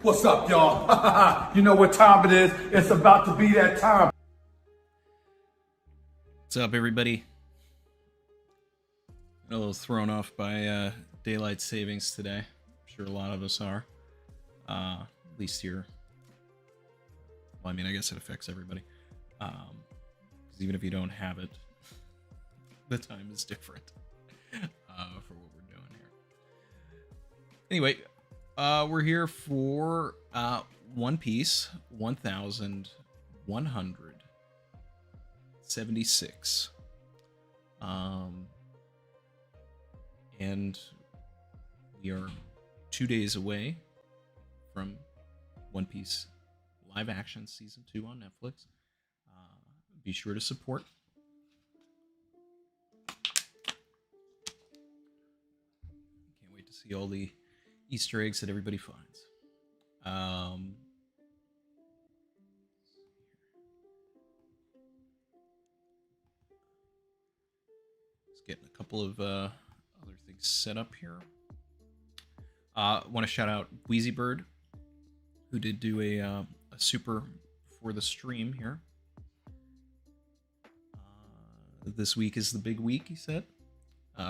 What's up, y'all? You know what time it is. It's about to be that time. What's up, everybody? A little thrown off by daylight savings today. I'm sure a lot of us are. At least here. Well, I mean, I guess it affects everybody. Because even if you don't have it, the time is different for what we're doing here. Anyway, we're here for One Piece 1176. And we are 2 days away from One Piece live action season 2 on Netflix. Be sure to support. Can't wait to see all the Easter eggs that everybody finds. Let's get a couple of other things set up here. Want to shout out Wheezy Bird, who did do a super for the stream here. This week is the big week, he said.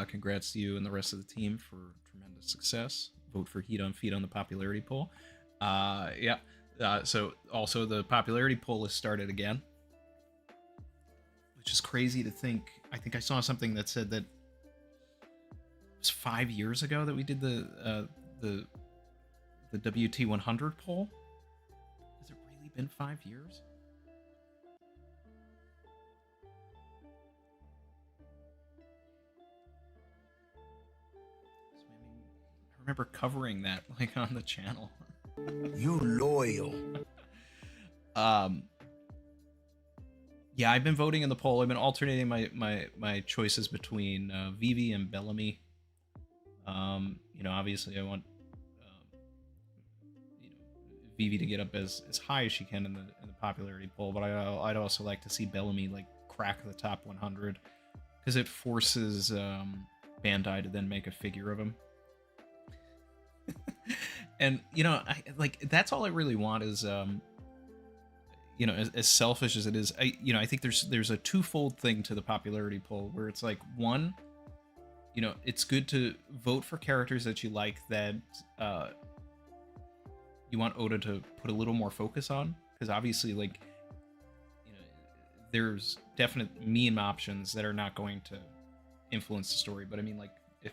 Congrats to you and the rest of the team for tremendous success. Vote for Heat on Feet on the popularity poll. Yeah. So also the popularity poll has started again, which is crazy to think. I think I saw something that said that it was 5 years ago that we did the WT 100 poll. Has it really been 5 years? I remember covering that like on the channel. You loyal. Yeah, I've been voting in the poll. I've been alternating my choices between Vivi and Bellamy. You know, obviously I want you know, Vivi to get up as high as she can in the popularity poll, but I'd also like to see Bellamy like crack the top 100 because it forces Bandai to then make a figure of him. And you know, that's all I really want is you know, as selfish as it is, I think there's a twofold thing to the popularity poll where it's like, one, you know, it's good to vote for characters that you like that you want Oda to put a little more focus on, because obviously, like, you know, there's definite meme options that are not going to influence the story, but I mean, like, if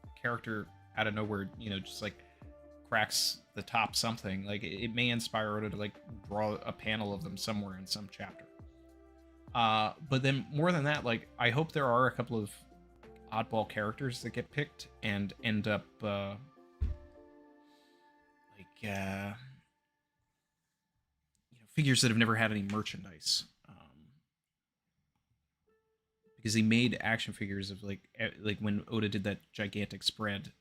a character out of nowhere, you know, just like cracks the top something, like it may inspire Oda to like draw a panel of them somewhere in some chapter. But then more than that, like, I hope there are a couple of oddball characters that get picked and end up you know, figures that have never had any merchandise, because he made action figures of like when Oda did that gigantic spread.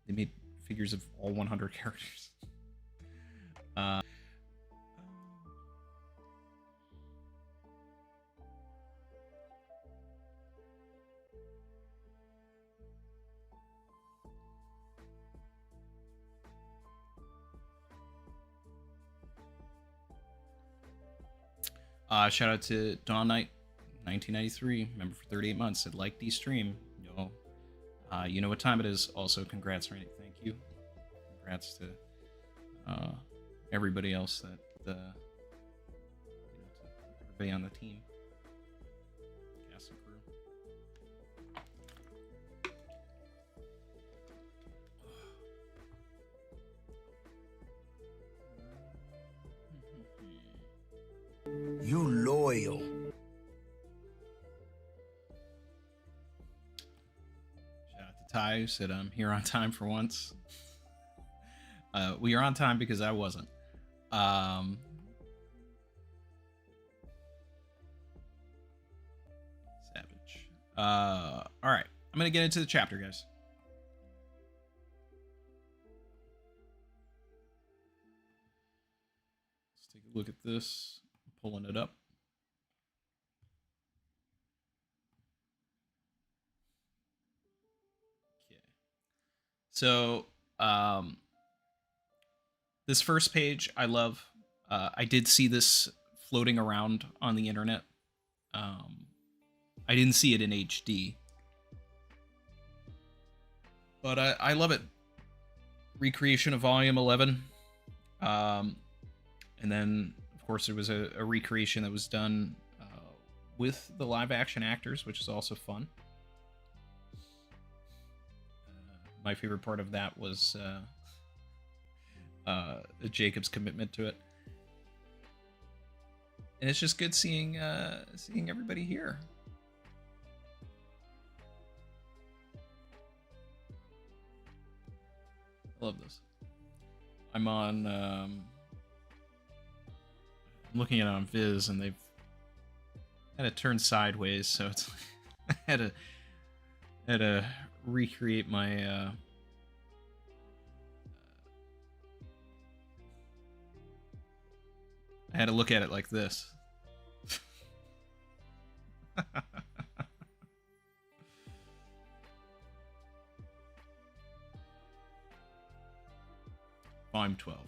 They made figures of all 100 characters. Shout out to Dawn Knight 1993, member for 38 months, said like D stream. You know what time it is. Also, congrats, Randy. Thank you. Congrats to everybody else that you know, to everybody on the team, cast and crew. You loyal. Shout out to Ty, who said I'm here on time for once. We are on time because I wasn't. Savage. All right, I'm gonna get into the chapter, guys. Let's take a look at this. I'm pulling it up. So, this first page I love. I did see this floating around on the internet. I didn't see it in HD, but I love it. Recreation of Volume 11. And then, of course, there was a recreation that was done with the live action actors, which is also fun. My favorite part of that was Jacob's commitment to it. And it's just good seeing everybody here. I love this. I'm on. I'm looking at it on Viz, and they've had it turned sideways, so it's. I had to recreate my. I had to look at it like this. Volume 12.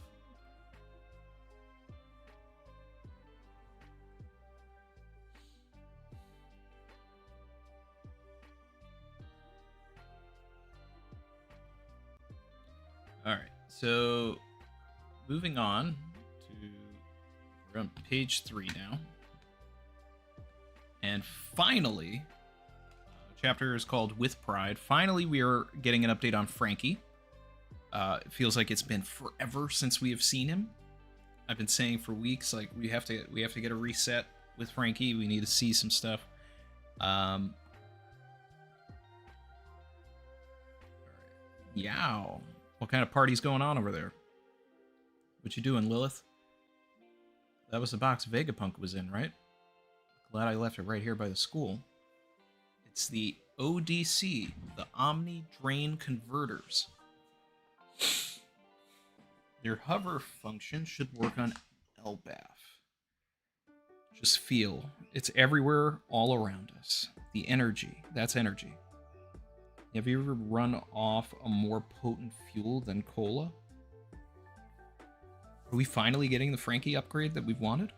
All right, so moving on to, we're on page 3 now. And finally, chapter is called With Pride. Finally, we are getting an update on Franky. It feels like it's been forever since we have seen him. I've been saying for weeks, like, we have to get a reset with Franky. We need to see some stuff. Yow. What kind of party's going on over there? What you doing, Lilith? That was the box Vegapunk was in, right? Glad I left it right here by the school. It's the ODC, the Omni Drain Converters. Their hover function should work on Elbaf. Just feel. It's everywhere, all around us. The energy. That's energy. Have you ever run off a more potent fuel than cola? Are we finally getting the Franky upgrade that we've wanted?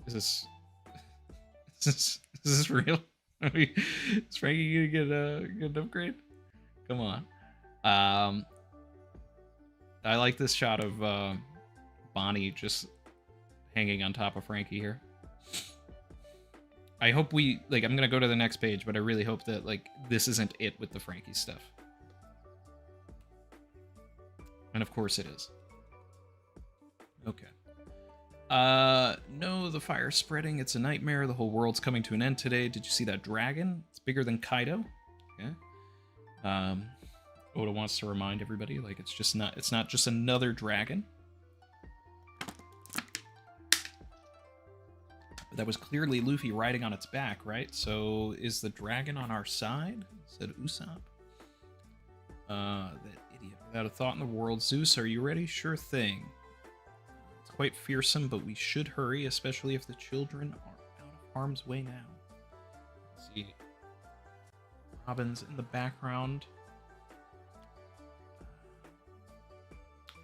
Is this real? Is Franky gonna get an upgrade? Come on. I like this shot of Bonnie just hanging on top of Franky here. I hope we, like, I'm gonna go to the next page, but I really hope that, like, this isn't it with the Franky stuff. And of course it is. Okay. No, the fire's spreading. It's a nightmare. The whole world's coming to an end today. Did you see that dragon? It's bigger than Kaido. Okay. Oda wants to remind everybody, like, it's not just another dragon. But that was clearly Luffy riding on its back, right? So is the dragon on our side? Said Usopp. That idiot. Without a thought in the world. Zeus, are you ready? Sure thing. It's quite fearsome, but we should hurry, especially if the children are out of harm's way now. Let's see. Robin's in the background.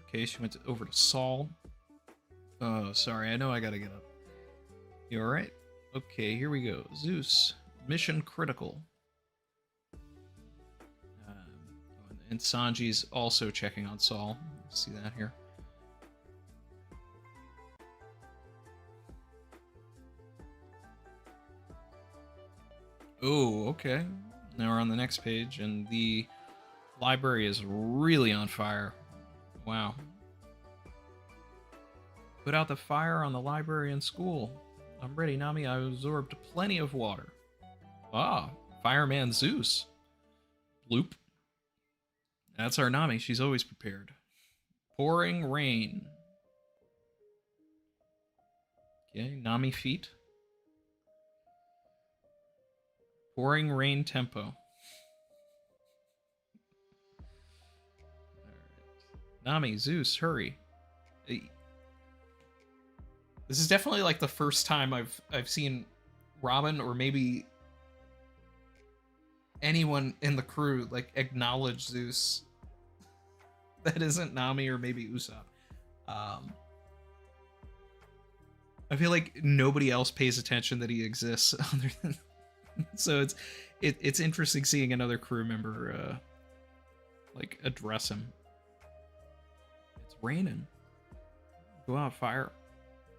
Okay, she went over to Saul. Oh, sorry, I know I gotta get up. You alright? Okay, here we go. Zeus, mission critical. And Sanji's also checking on Saul. See that here. Oh, okay. Now we're on the next page, and the library is really on fire. Wow. Put out the fire on the library and school. I'm ready, Nami. I absorbed plenty of water. Ah, Fireman Zeus. Bloop. That's our Nami. She's always prepared. Pouring rain. Okay, Nami feet. Pouring rain tempo. Nami, Zeus, hurry. This is definitely like the first time I've seen Robin, or maybe anyone in the crew, like acknowledge Zeus. That isn't Nami or maybe Usopp. I feel like nobody else pays attention that he exists other than. So it's interesting seeing another crew member like address him. It's raining. Go out, fire.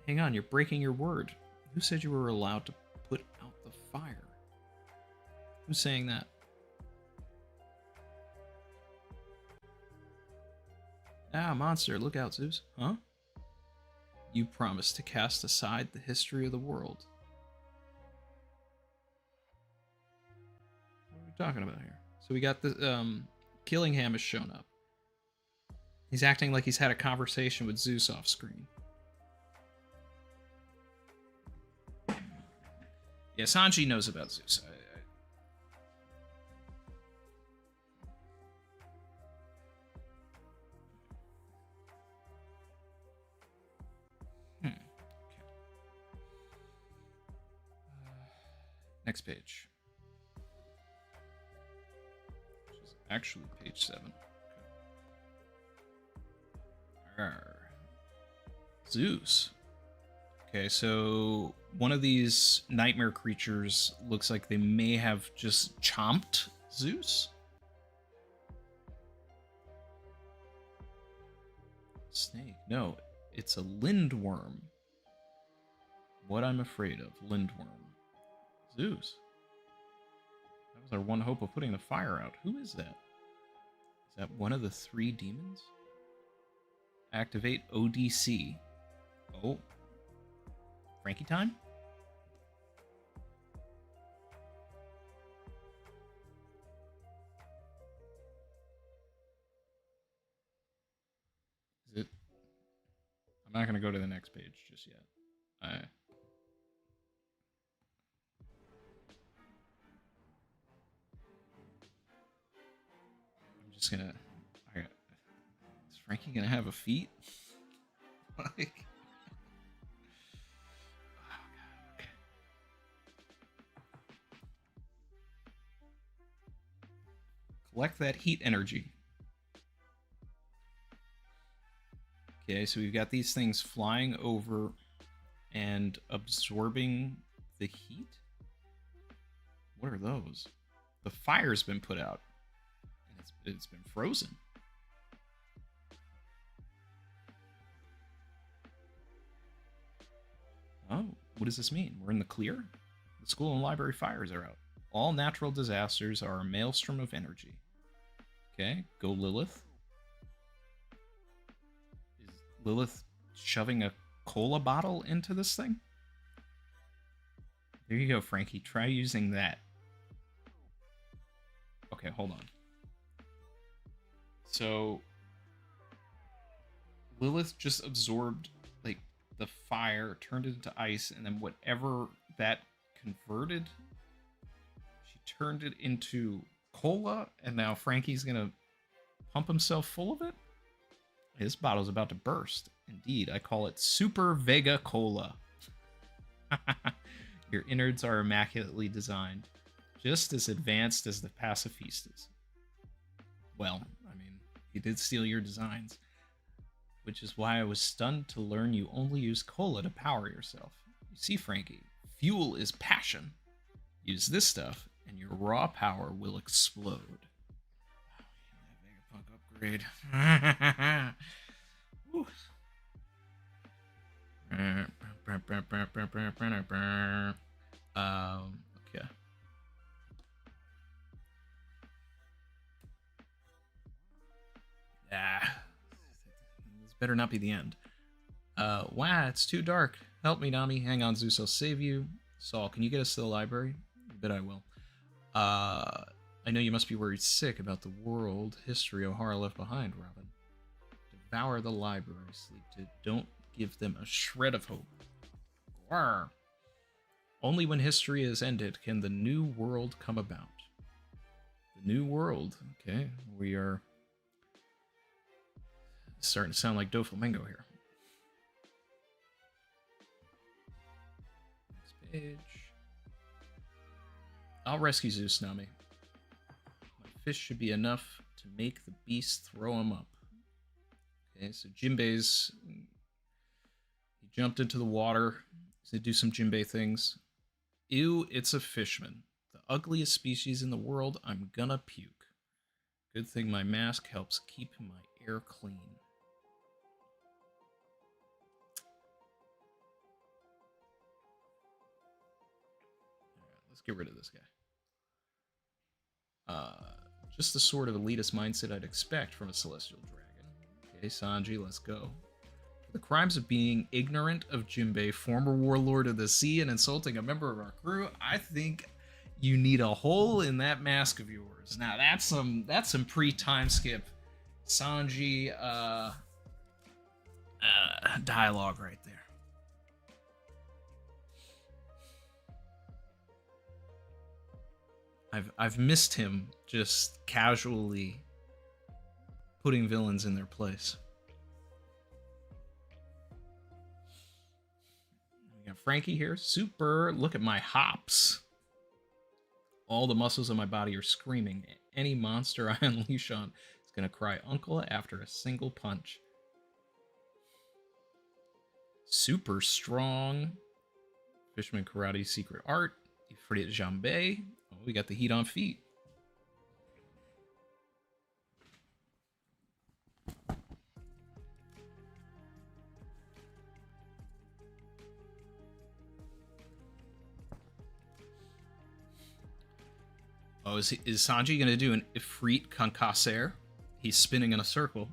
Hang on, you're breaking your word. Who said you were allowed to put out the fire? Who's saying that? Ah, monster, look out, Zeus. Huh? You promised to cast aside the history of the world. What are we talking about here? So we got the Killingham has shown up. He's acting like he's had a conversation with Zeus off screen. Yeah, Sanji knows about Zeus. Okay. Next page. Which is actually page 7. Okay. Zeus. Okay, so one of these nightmare creatures looks like they may have just chomped Zeus. Snake. No, it's a lindworm. What I'm afraid of. Lindworm. Zeus. That was our one hope of putting the fire out. Who is that? Is that one of the 3 demons? Activate ODC. Oh. Franky time? Is it? I'm not going to go to the next page just yet. I'm just going to... Is Franky going to have a feat? Like... Collect that heat energy. Okay, so we've got these things flying over and absorbing the heat. What are those? The fire's been put out. And it's been frozen. Oh, what does this mean? We're in the clear? The school and library fires are out. All natural disasters are a maelstrom of energy. Okay, go Lilith. Is Lilith shoving a cola bottle into this thing? There you go, Franky. Try using that. Okay, hold on. So, Lilith just absorbed, like, the fire, turned it into ice, and then whatever that converted, she turned it into cola, and now Franky's gonna pump himself full of it? This bottle's about to burst. Indeed, I call it Super Vega Cola. Your innards are immaculately designed, just as advanced as the pacifistas. Well, I mean, he did steal your designs, which is why I was stunned to learn you only use cola to power yourself. You see, Franky, fuel is passion. Use this stuff, and your raw power will explode. Wow, that Vegapunk upgrade. Okay. This better not be the end. Wow, it's too dark. Help me, Nami. Hang on, Zeus, I'll save you. Saul, can you get us to the library? I bet I will. I know you must be worried sick about the world history O'Hara left behind, Robin. Devour the library, Sleep. Don't give them a shred of hope. Rawr. Only when history is ended can the new world come about. The new world. Okay, we are It's starting to sound like Doflamingo here. Next page. I'll rescue Zeus-Nami. My fish should be enough to make the beast throw him up. Okay, so Jinbei's... He jumped into the water. He's gonna do some Jinbei things. Ew, it's a fishman. The ugliest species in the world. I'm gonna puke. Good thing my mask helps keep my air clean. Alright, let's get rid of this guy. Just the sort of elitist mindset I'd expect from a celestial dragon. Okay, Sanji, let's go. For the crimes of being ignorant of Jinbei, former warlord of the sea, and insulting a member of our crew, I think you need a hole in that mask of yours. Now that's some pre-time skip Sanji dialogue right there. I've missed him just casually putting villains in their place. We got Franky here. Super. Look at my hops. All the muscles of my body are screaming. Any monster I unleash on is going to cry uncle after a single punch. Super strong. Fisherman Karate Secret Art. Ifrit Jambé. Oh, we got the heat on feet. Oh, is Sanji going to do an Ifrit Concassere? He's spinning in a circle.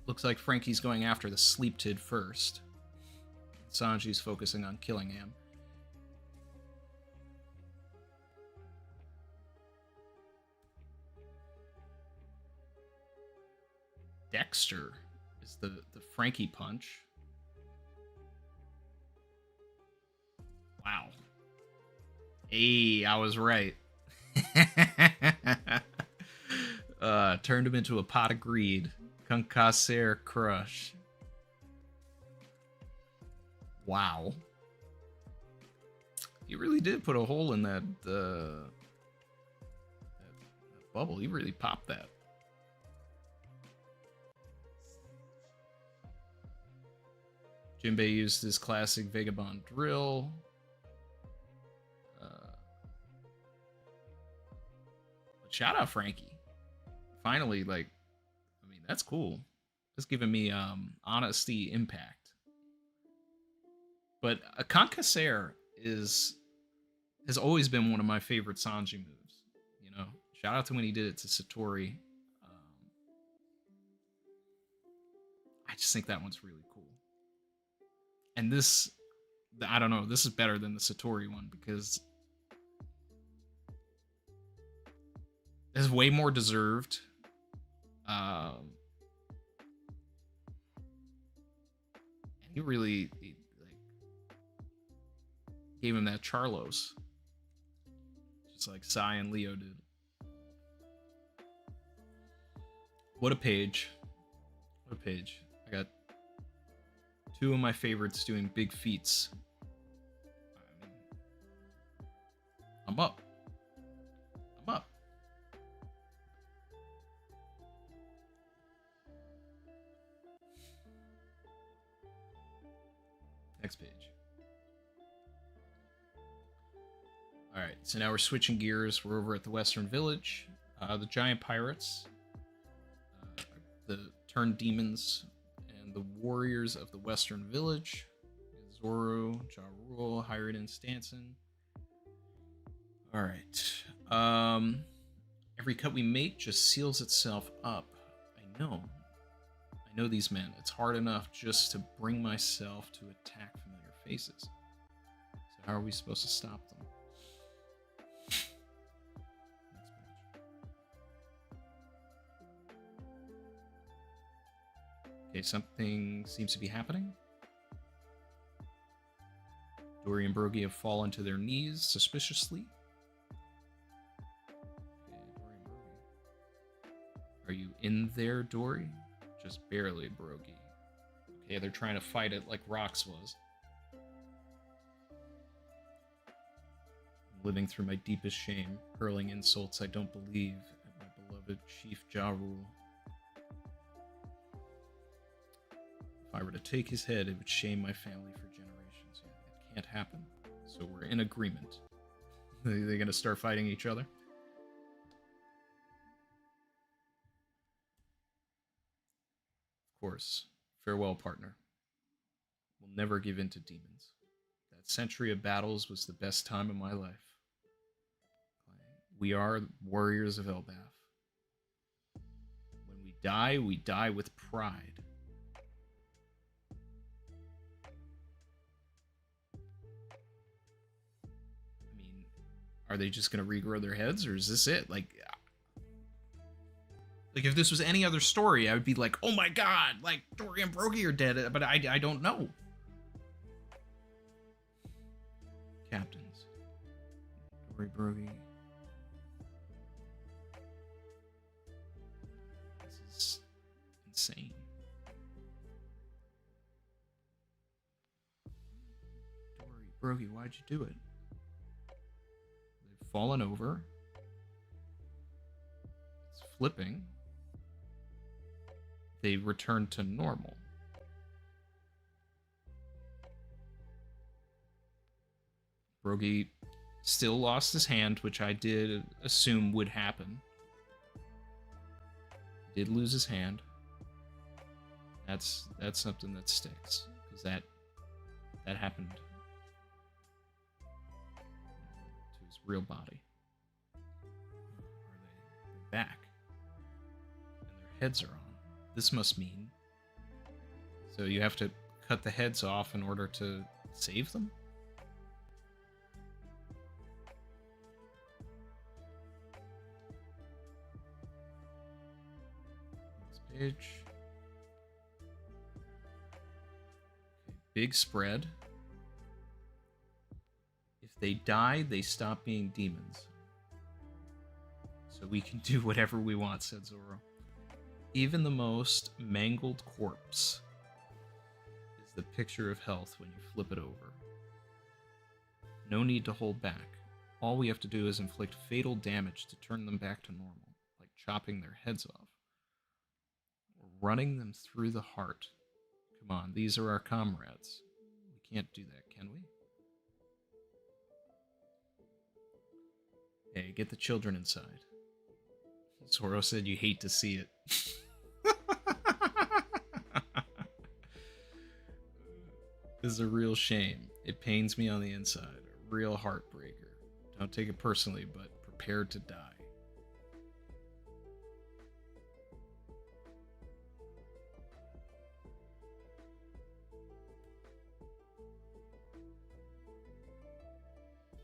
Looks like Franky's going after the Sleep Tid first. Sanji's focusing on killing him. Dexter is the Franky punch. Wow. Hey, I was right. Turned him into a pot of greed. Concassere crush. Wow. He really did put a hole in that, that bubble. He really popped that. Jinbei used his classic Vagabond drill. But shout out Franky. Finally, like, I mean, that's cool. It's giving me honesty impact. But a Concassere has always been one of my favorite Sanji moves. You know, shout out to when he did it to Satori. I just think that one's really cool. And this, I don't know, this is better than the Satori one because it's way more deserved. And he really gave him that Charlos, just like Sai and Leo did. What a page. What a page. I got two of my favorites doing big feats. I mean, I'm up. I'm up. Next page. Alright, so now we're switching gears. We're over at the Western Village. The giant pirates, the turned demons, and the warriors of the Western Village. Zoro, Ja Rule, Hyruden, Stanson. Alright. Every cut we make just seals itself up. I know these men. It's hard enough just to bring myself to attack familiar faces. So how are we supposed to stop them? Okay, something seems to be happening. Dory and Brogy have fallen to their knees suspiciously. Okay, Dory and Brogy. in there, Dory? Just barely, Brogy. Okay, they're trying to fight it like Rox was. Living through my deepest shame, hurling insults I don't believe at my beloved Chief Ja Rule. If I were to take his head, it would shame my family for generations. Yeah, it can't happen. So we're in agreement. They're gonna start fighting each other? Of course. Farewell, partner. We'll never give in to demons. That century of battles was the best time of my life. We are warriors of Elbaf. When we die with pride. I mean, are they just going to regrow their heads, or is this it? Like, if this was any other story, I would be like, oh my god, like, Dory and Brogy are dead, but I don't know. Captains. Dory, Brogy. Insane. Dory, Brogy, why'd you do it? They've fallen over. It's flipping. They returned to normal. Brogy still lost his hand, which I did assume would happen. He did lose his hand. That's something that sticks, because that happened to his real body. They're back, and their heads are on. This must mean so you have to cut the heads off in order to save them. Next page. Big spread. If they die, they stop being demons. So we can do whatever we want, said Zoro. Even the most mangled corpse is the picture of health when you flip it over. No need to hold back. All we have to do is inflict fatal damage to turn them back to normal, like chopping their heads off. Or running them through the heart. Come on, these are our comrades. We can't do that, can we? Hey, get the children inside. Zoro said you hate to see it. This is a real shame. It pains me on the inside. A real heartbreaker. Don't take it personally, but prepare to die.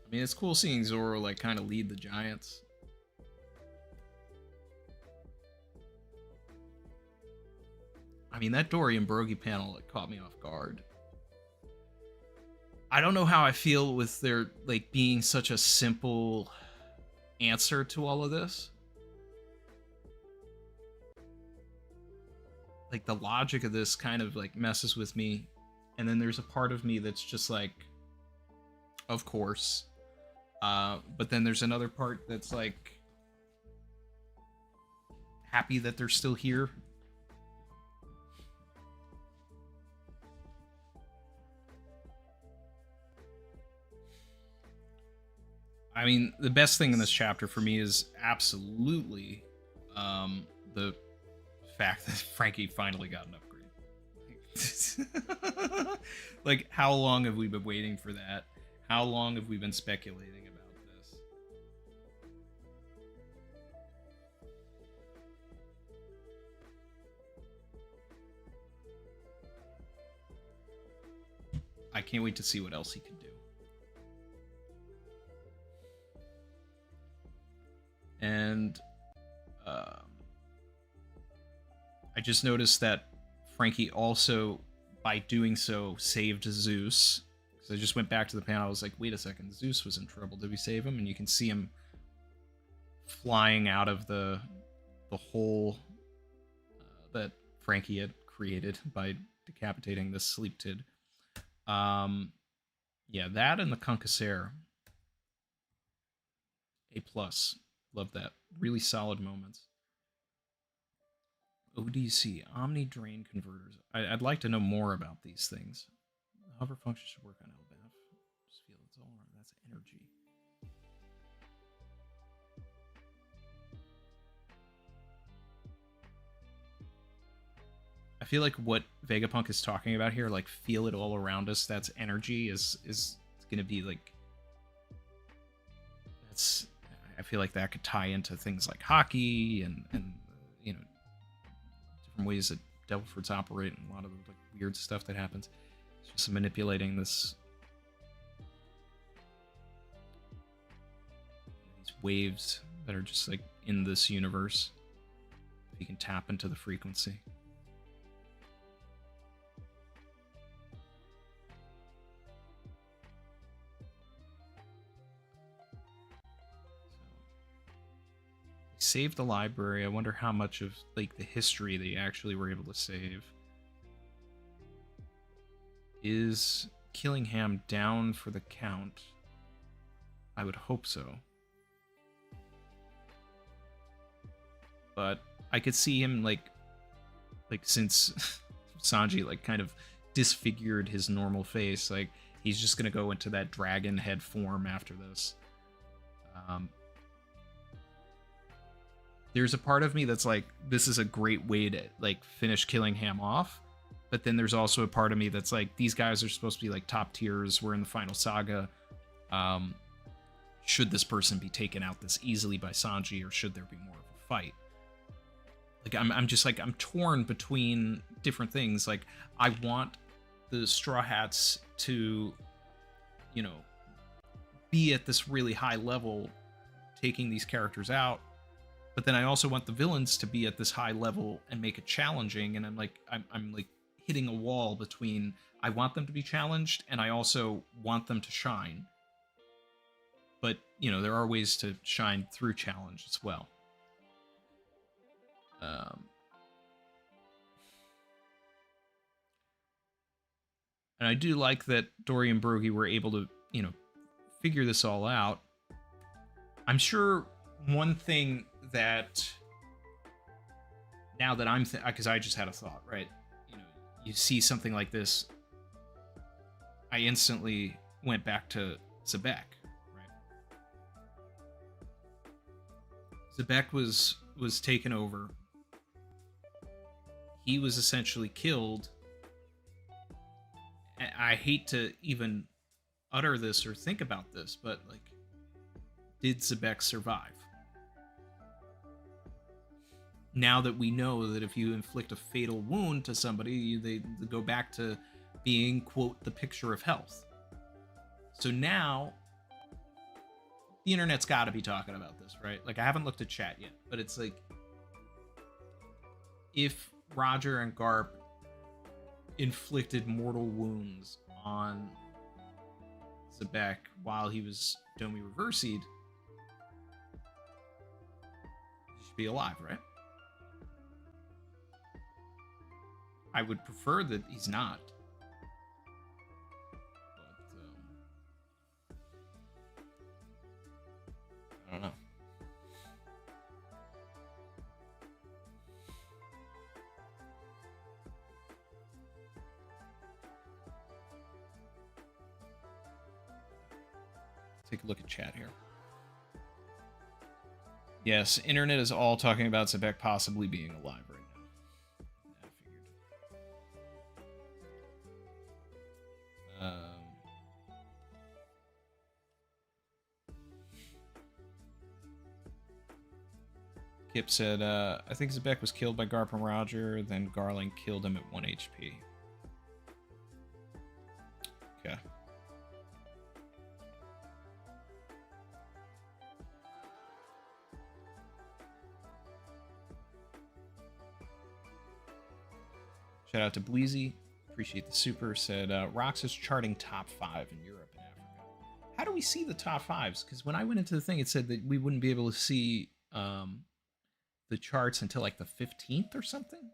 I mean, it's cool seeing Zoro, like, kind of lead the Giants. I mean, that Dory and Brogy panel, like, caught me off guard. I don't know how I feel with their, like, being such a simple answer to all of this. Like, the logic of this kind of, like, messes with me. And then there's a part of me that's just like, of course. But then there's another part that's like happy that they're still here. I mean, the best thing in this chapter for me is absolutely the fact that Franky finally got an upgrade. Like, how long have we been waiting for that? How long have we been speculating about this? I can't wait to see what else he can do. And I just noticed that Franky also, by doing so, saved Zeus. Because I just went back to the panel. I was like, wait a second, Zeus was in trouble. Did we save him? And you can see him flying out of the hole that Franky had created by decapitating this sleep tid. Yeah, that and the Conquisere. A plus. Love that. Really solid moments. ODC, Omni Drain Converters. I'd like to know more about these things. The hover function should work on Elbaf. Just feel it's all right. That's energy. I feel like what Vegapunk is talking about here, like feel it all around us, that's energy, is gonna be like, that's, I feel like that could tie into things like hockey and you know, different ways that devil fruits operate and a lot of the like weird stuff that happens. It's just manipulating these waves that are just like in this universe. If you can tap into the frequency. Save the library. I wonder how much of like the history they actually were able to save. Is Killingham down for the count? I would hope so. But I could see him like since Sanji like kind of disfigured his normal face, like he's just gonna go into that dragon head form after this. There's a part of me that's like, this is a great way to like finish Killingham off. But then there's also a part of me that's like, these guys are supposed to be like top tiers. We're in the final saga. Should this person be taken out this easily by Sanji, or should there be more of a fight? Like, I'm just like, I'm torn between different things. Like, I want the Straw Hats to, you know, be at this really high level, taking these characters out. But then I also want the villains to be at this high level and make it challenging. And I'm like hitting a wall between, I want them to be challenged and I also want them to shine. But, you know, there are ways to shine through challenge as well. And I do like that Dory and Brogy were able to, you know, figure this all out. I'm sure one thing that, now that I'm, because I just had a thought, right? You know, you see something like this, I instantly went back to Zebek, right? Zebek was taken over. He was essentially killed. I hate to even utter this or think about this, but like, did Zebek survive? Now that we know that if you inflict a fatal wound to somebody, they go back to being, quote, the picture of health. So now, the internet's got to be talking about this, right? Like, I haven't looked at chat yet, but it's like, if Roger and Garp inflicted mortal wounds on Zebek while he was Domi Reversi'd, he should be alive, right? I would prefer that he's not. But, I don't know. Take a look at chat here. Yes, internet is all talking about Zebek possibly being alive right now. I figured. Kip said, I think Zebek was killed by Garp and Roger, then Garling killed him at 1 HP. Okay. Shout out to Bleezy. Appreciate the super. Said, Rox is charting top 5 in Europe and Africa. How do we see the top 5s? Because when I went into the thing, it said that we wouldn't be able to see the charts until like the 15th or something.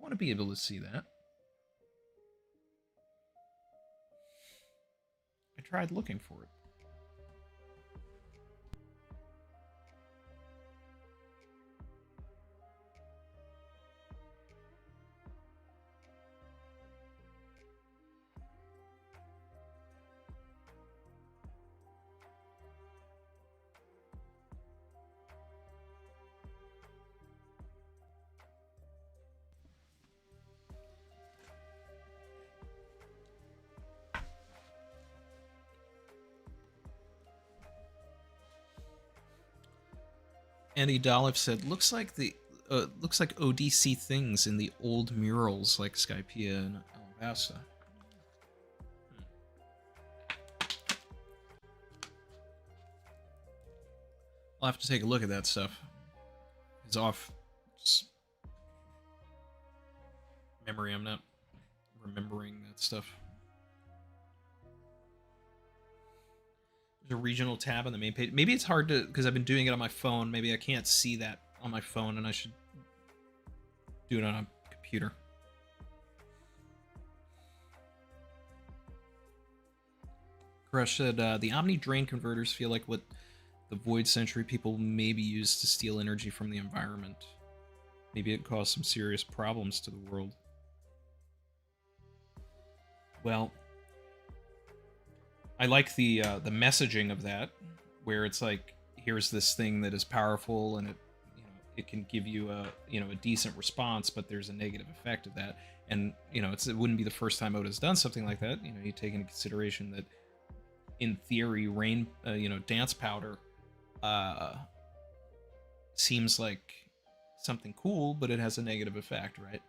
want to be able to see that. I tried looking for it. Andy Dolph said, looks like ODC things in the old murals like Skypea and Alabasta. I'll have to take a look at that stuff. It's off memory. I'm not remembering that stuff. There's a regional tab on the main page. Maybe it's hard to, because I've been doing it on my phone. Maybe I can't see that on my phone, and I should do it on a computer. Crush said, the Omni Drain converters feel like what the Void Century people maybe use to steal energy from the environment. Maybe it caused some serious problems to the world. Well, I like the messaging of that, where it's like, here's this thing that is powerful, and it can give you a a decent response, but there's a negative effect of that. And it wouldn't be the first time Oda's done something like that. You take into consideration that in theory, rain dance powder seems like something cool, but it has a negative effect, right?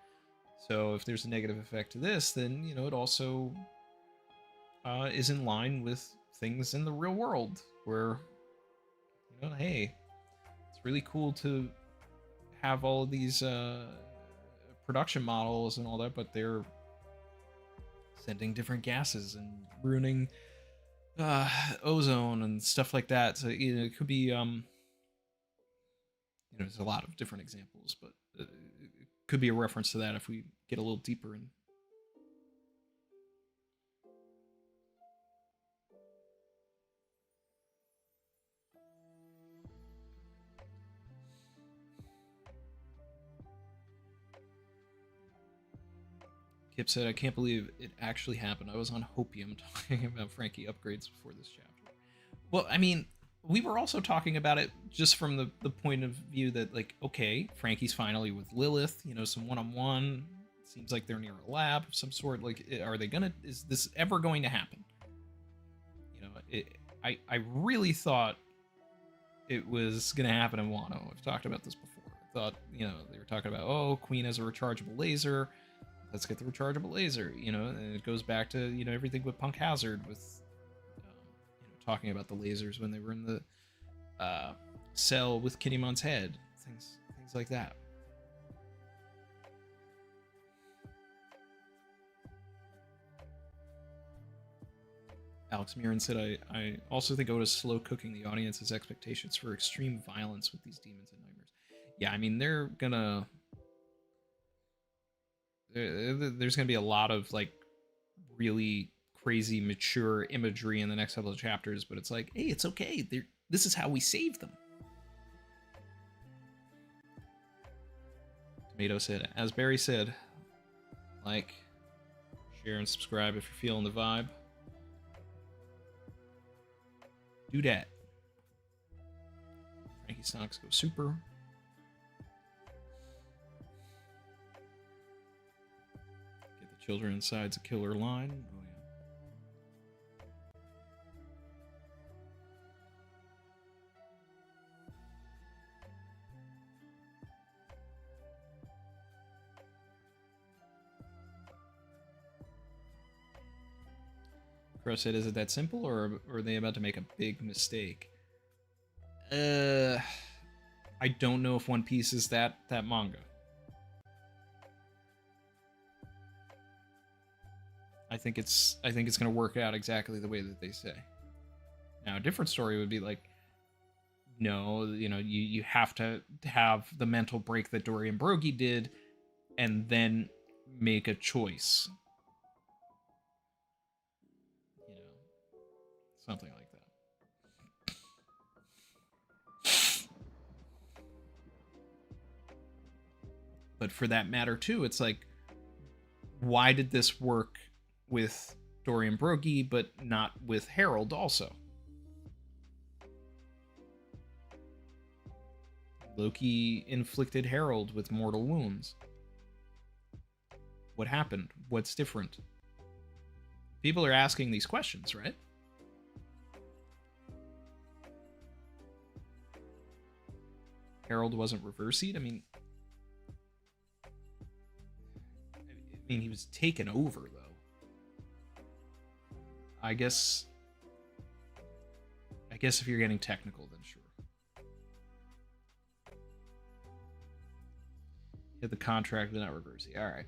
So if there's a negative effect to this, then it also is in line with things in the real world where hey, it's really cool to have all of these production models and all that, but they're sending different gases and ruining ozone and stuff like that. So it could be there's a lot of different examples, but it could be a reference to that if we get a little deeper in. Kip said, I can't believe it actually happened. I was on Hopium talking about Franky upgrades before this chapter. Well, I mean, we were also talking about it just from the point of view that, like, okay, Franky's finally with Lilith, some one-on-one. Seems like they're near a lab of some sort. Like, is this ever going to happen? I really thought it was going to happen in Wano. I've talked about this before. I thought, they were talking about, oh, Queen has a rechargeable laser. Let's get the rechargeable laser, and it goes back to, everything with Punk Hazard with, talking about the lasers when they were in the cell with Kittymon's head, things like that. Alex Mirren said, I also think Oda's slow cooking the audience's expectations for extreme violence with these demons and nightmares. Yeah, I mean, they're gonna... There's going to be a lot of, like, really crazy, mature imagery in the next couple of chapters, but it's like, hey, it's okay. This is how we save them. Tomato said, as Barry said, like, share, and subscribe if you're feeling the vibe. Do that. Franky Socks go super. Children Inside's a killer line. Oh, yeah. Crow said, is it that simple, or are they about to make a big mistake? I don't know if One Piece is that manga. I think it's going to work out exactly the way that they say. Now, a different story would be like, no, you have to have the mental break that Dory and Brogy did, and then make a choice. You know, something like that. But for that matter too, it's like, why did this work with Dorian Broggie but not with Harold also? Loki inflicted Harold with mortal wounds. What happened? What's different? People are asking these questions, right? Harold wasn't reversied? I mean, he was taken over, though. I guess if you're getting technical, then sure. Hit the contract, but not reversing. All right.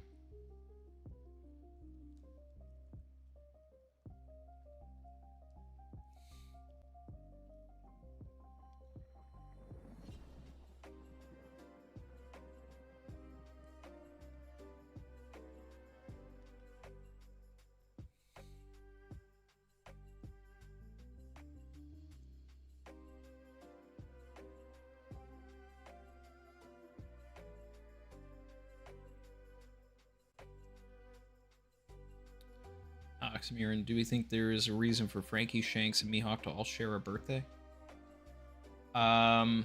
Oxymiron, do we think there is a reason for Franky, Shanks, and Mihawk to all share a birthday? I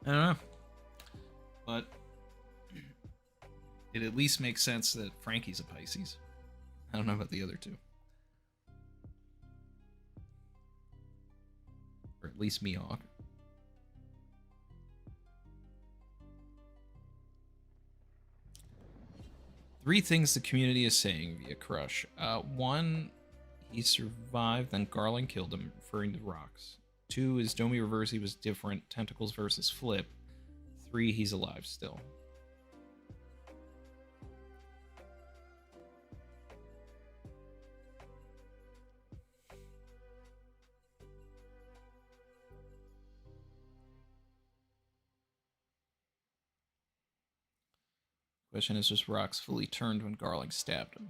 don't know. But it at least makes sense that Franky's a Pisces. I don't know about the other two. Or at least Mihawk. Three things the community is saying via Crush. One, he survived, then Garland killed him, referring to rocks. Two is Domi Reversi was different, Tentacles versus Flip. Three, he's alive still. Question is, was Rocks fully turned when Garling stabbed him?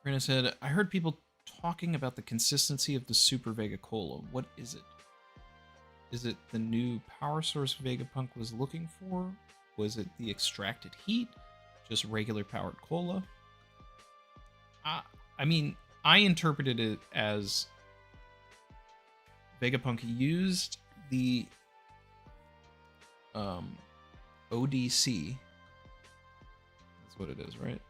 Rena said, I heard people talking about the consistency of the Super Vega Cola. What is it? Is it the new power source Vegapunk was looking for? Was it the extracted heat? Just regular powered cola? I mean, I interpreted it as Vegapunk used the ODC. That's what it is, right?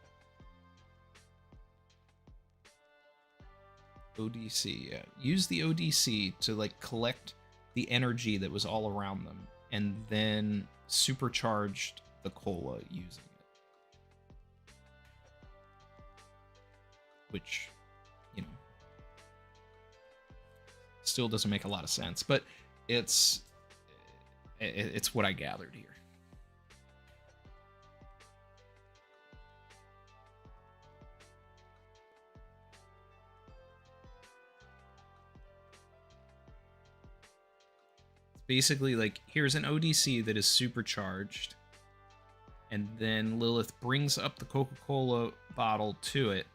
ODC, yeah. Use the ODC to like collect the energy that was all around them and then supercharged the cola using it. Which, you know, still doesn't make a lot of sense, but it's what I gathered here. Basically, like, here's an ODC that is supercharged, and then Lilith brings up the Coca-Cola bottle to it,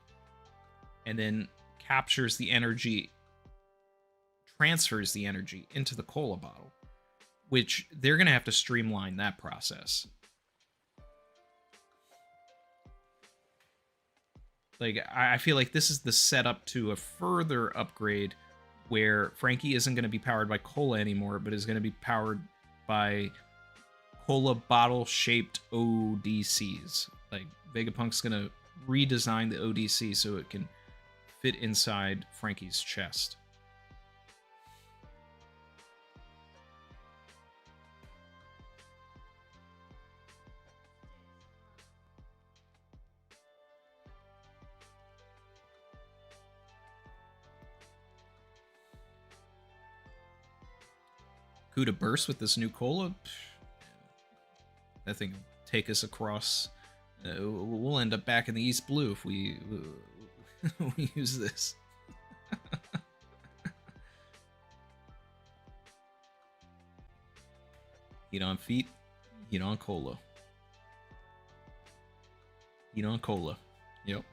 and then captures the energy, transfers the energy into the cola bottle, which they're going to have to streamline that process. Like, I feel like this is the setup to a further upgrade where Franky isn't going to be powered by cola anymore, but is going to be powered by cola bottle-shaped ODCs. Like, Vegapunk's going to redesign the ODC so it can fit inside Franky's chest. Kuda burst with this new cola. That thing will take us across. We'll end up back in the East Blue if we we use this. Heat on feet, heat on cola. Heat on cola. Yep.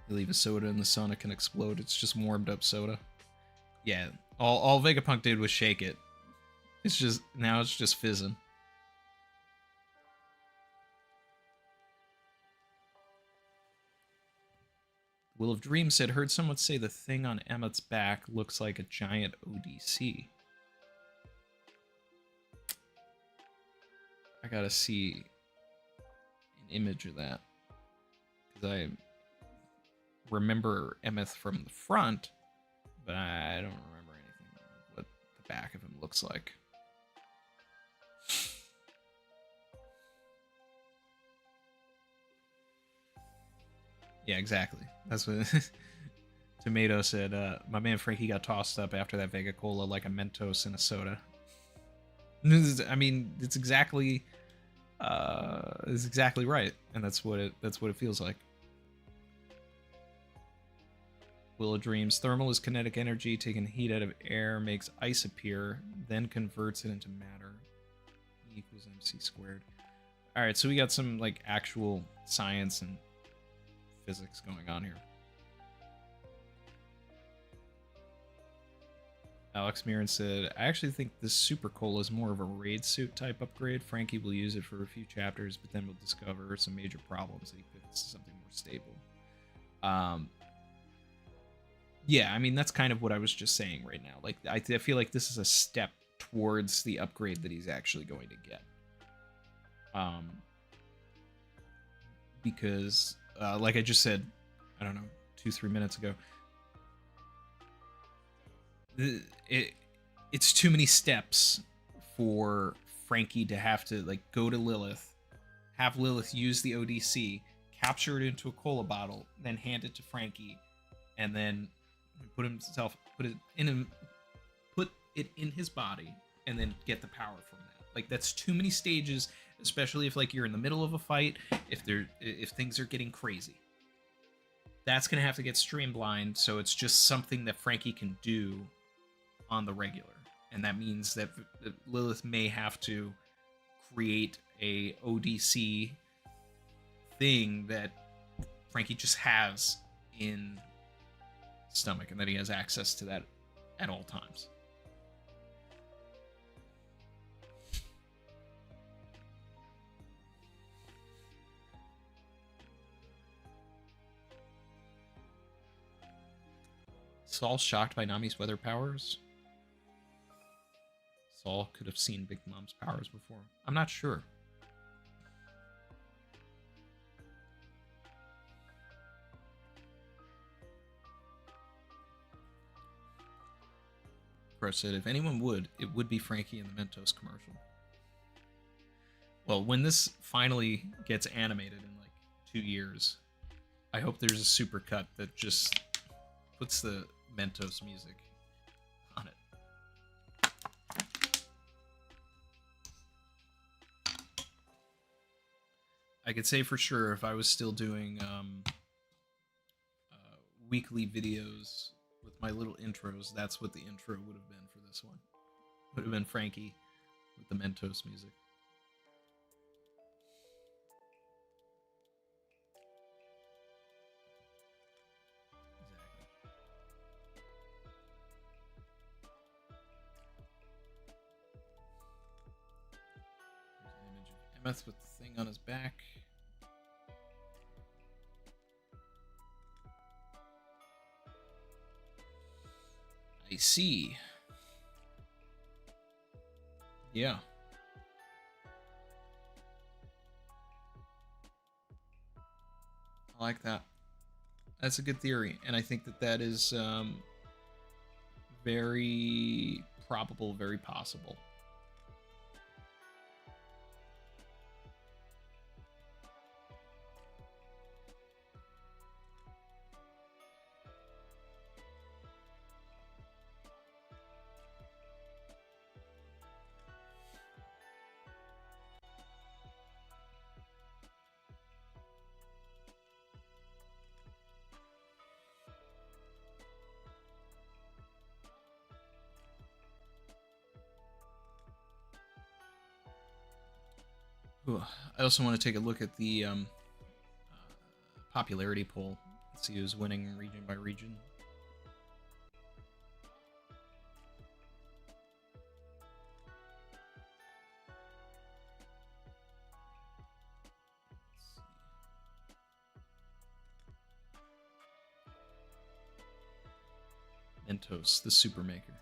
You leave a soda in the sun, it can explode. It's just warmed up soda. Yeah, all Vegapunk did was shake it. It's just, now it's just fizzing. Will of Dreams said, heard someone say the thing on Emmett's back looks like a giant ODC. I gotta see an image of that. Because I remember Emmett from the front, but I don't remember anything what the back of him looks like. Yeah, exactly. That's what Tomato said. My man Franky got tossed up after that Vega Cola like a Mentos in a soda. I mean, it's exactly right, and that's what it feels like. Will of Dreams. Thermal is kinetic energy, taking heat out of air, makes ice appear, then converts it into matter. E equals mc squared. All right, so we got some like actual science and physics going on here. Alex Mirren said, I actually think this Super Cola is more of a raid suit type upgrade. Franky will use it for a few chapters, but then we'll discover some major problems that he pivots to something more stable. Yeah, I mean, that's kind of what I was just saying right now. Like, I feel like this is a step towards the upgrade that he's actually going to get. Because, like I just said, I don't know, 2-3 minutes ago, it's too many steps for Franky to have to, like, go to Lilith, have Lilith use the ODC, capture it into a cola bottle, then hand it to Franky, and then put it in his body, and then get the power from that. Like, that's too many stages, especially if like you're in the middle of a fight, if things are getting crazy. That's gonna have to get streamlined, so it's just something that Franky can do on the regular. And that means that Lilith may have to create a ODC thing that Franky just has in stomach, and that he has access to that at all times. Saul shocked by Nami's weather powers? Saul could have seen Big Mom's powers before. I'm not sure. Pro said, if anyone would, it would be Franky in the Mentos commercial. Well, when this finally gets animated in like 2 years, I hope there's a super cut that just puts the Mentos music on it. I could say for sure if I was still doing weekly videos with my little intros, that's what the intro would have been for this one. Would have been Franky with the Mentos music. Emeth with the thing on his back. I see. Yeah. I like that. That's a good theory, and I think that that is very probable, very possible. Ooh, I also want to take a look at the popularity poll. Let's see who's winning region by region. Mentos, the super maker.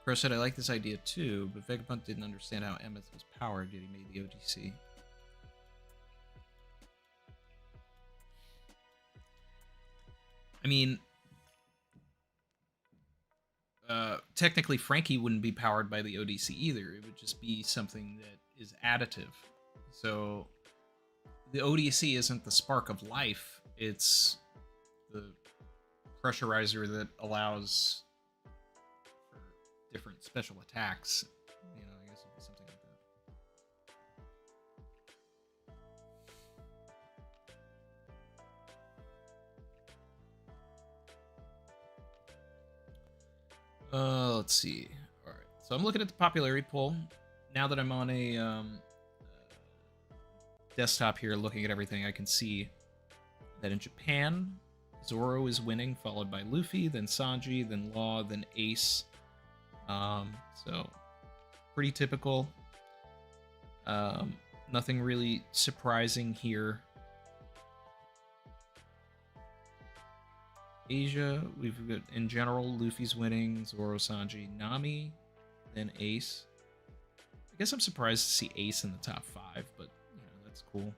Chris said, I like this idea too, but Vegapunk didn't understand how Emmett was powered, yet he made the ODC. I mean, technically Franky wouldn't be powered by the ODC either. It would just be something that is additive. So the ODC isn't the spark of life, it's the pressurizer that allows for different special attacks. You know, I guess it'd be something like that. Let's see. All right, so I'm looking at the popularity poll now that I'm on a desktop here, looking at everything. I can see that in Japan, Zoro is winning, followed by Luffy, then Sanji, then Law, then Ace. So pretty typical. Nothing really surprising here. Asia, we've got, in general, Luffy's winning, Zoro, Sanji, Nami, then Ace. I guess I'm surprised to see Ace in the top 5, but you know, that's cool.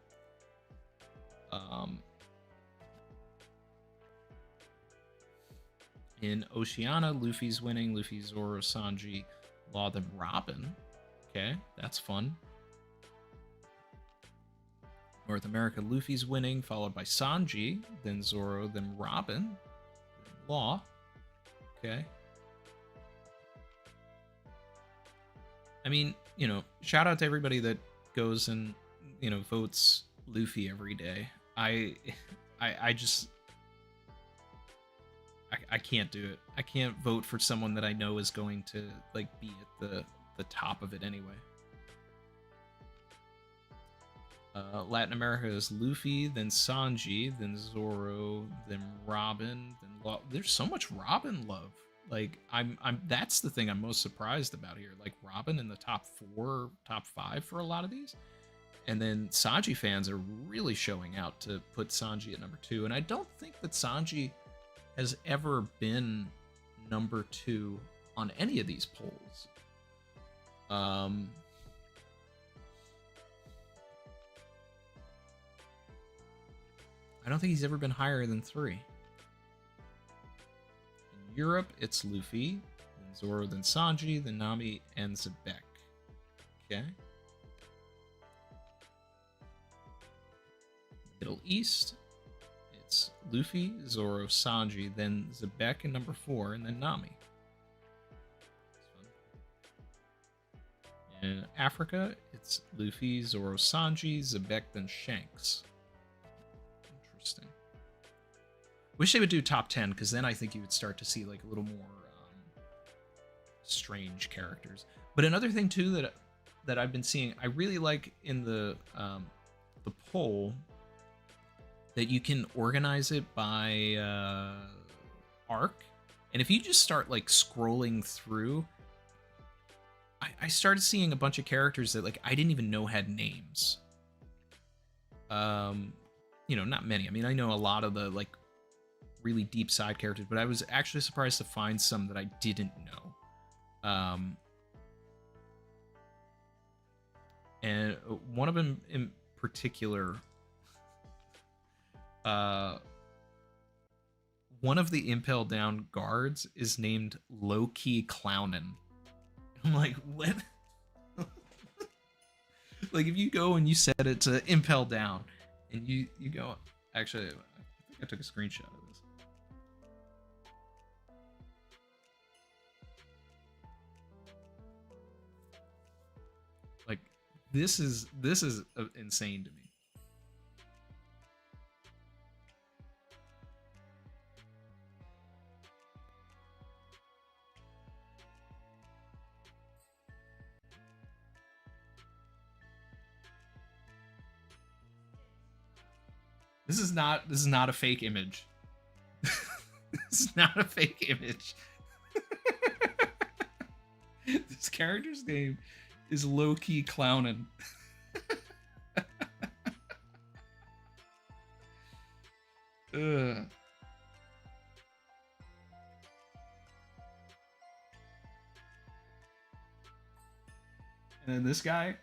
In Oceania, Luffy's winning, Luffy, Zoro, Sanji, Law, then Robin. Okay, that's fun. North America, Luffy's winning, followed by Sanji, then Zoro, then Robin, then Law. Okay. I mean, you know, shout out to everybody that goes and, you know, votes Luffy every day. I just... I can't do it. I can't vote for someone that I know is going to, like, be at the top of it anyway. Latin America is Luffy, then Sanji, then Zoro, then Robin, then Law. There's so much Robin love. Like, that's the thing I'm most surprised about here. Like, Robin in the top 4, top 5 for a lot of these. And then Sanji fans are really showing out to put Sanji at number 2. And I don't think that Sanji has ever been number 2 on any of these polls. I don't think he's ever been higher than 3. In Europe, it's Luffy, then Zoro, then Sanji, then Nami, and Zebek. Okay. Middle East, it's Luffy, Zoro, Sanji, then Zebek in number 4, and then Nami. In Africa, it's Luffy, Zoro, Sanji, Zebek, then Shanks. Interesting. Wish they would do top 10, because then I think you would start to see like a little more strange characters. But another thing too that I've been seeing, I really like in the poll, that you can organize it by arc. And if you just start like scrolling through, I started seeing a bunch of characters that like I didn't even know had names. You know, not many. I mean, I know a lot of the like really deep side characters, but I was actually surprised to find some that I didn't know. And one of them in particular, one of the Impel Down guards is named Low-Key Clownin'. I'm like, what? Like, if you go and you set it to Impel Down, and you go... Actually, I think I took a screenshot of this. Like, this is insane to me. This is not a fake image. This is not a fake image. This character's name is low-key clownin'. Ugh. And then this guy,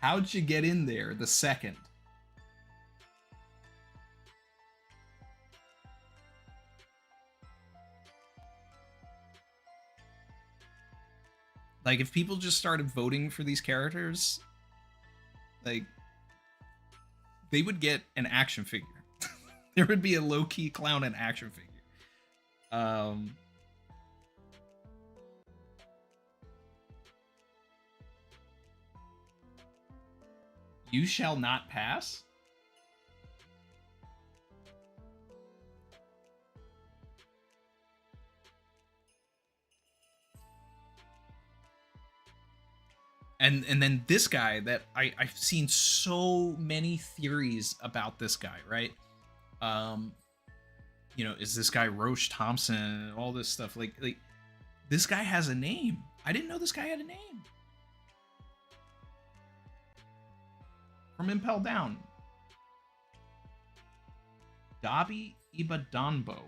how'd you get in there the second? Like, if people just started voting for these characters, like, they would get an action figure. There would be a low-key clown and action figure. You shall not pass? And then this guy that I've seen so many theories about this guy, right? You know, is this guy Roche Thompson? All this stuff. Like this guy has a name. I didn't know this guy had a name. From Impel Down. Dabi Ibadanbo.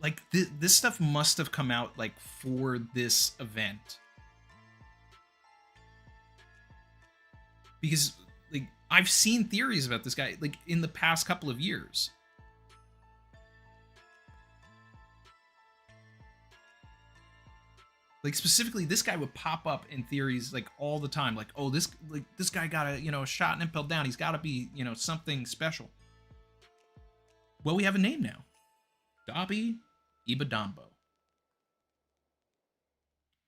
Like, this stuff must have come out, like, for this event. Because, like, I've seen theories about this guy, like, in the past couple of years. Like, specifically, this guy would pop up in theories, like, all the time. Like, oh, this guy got a, you know, a shot in Impel Down. He's got to be, you know, something special. Well, we have a name now. Dabi Ibadanbo.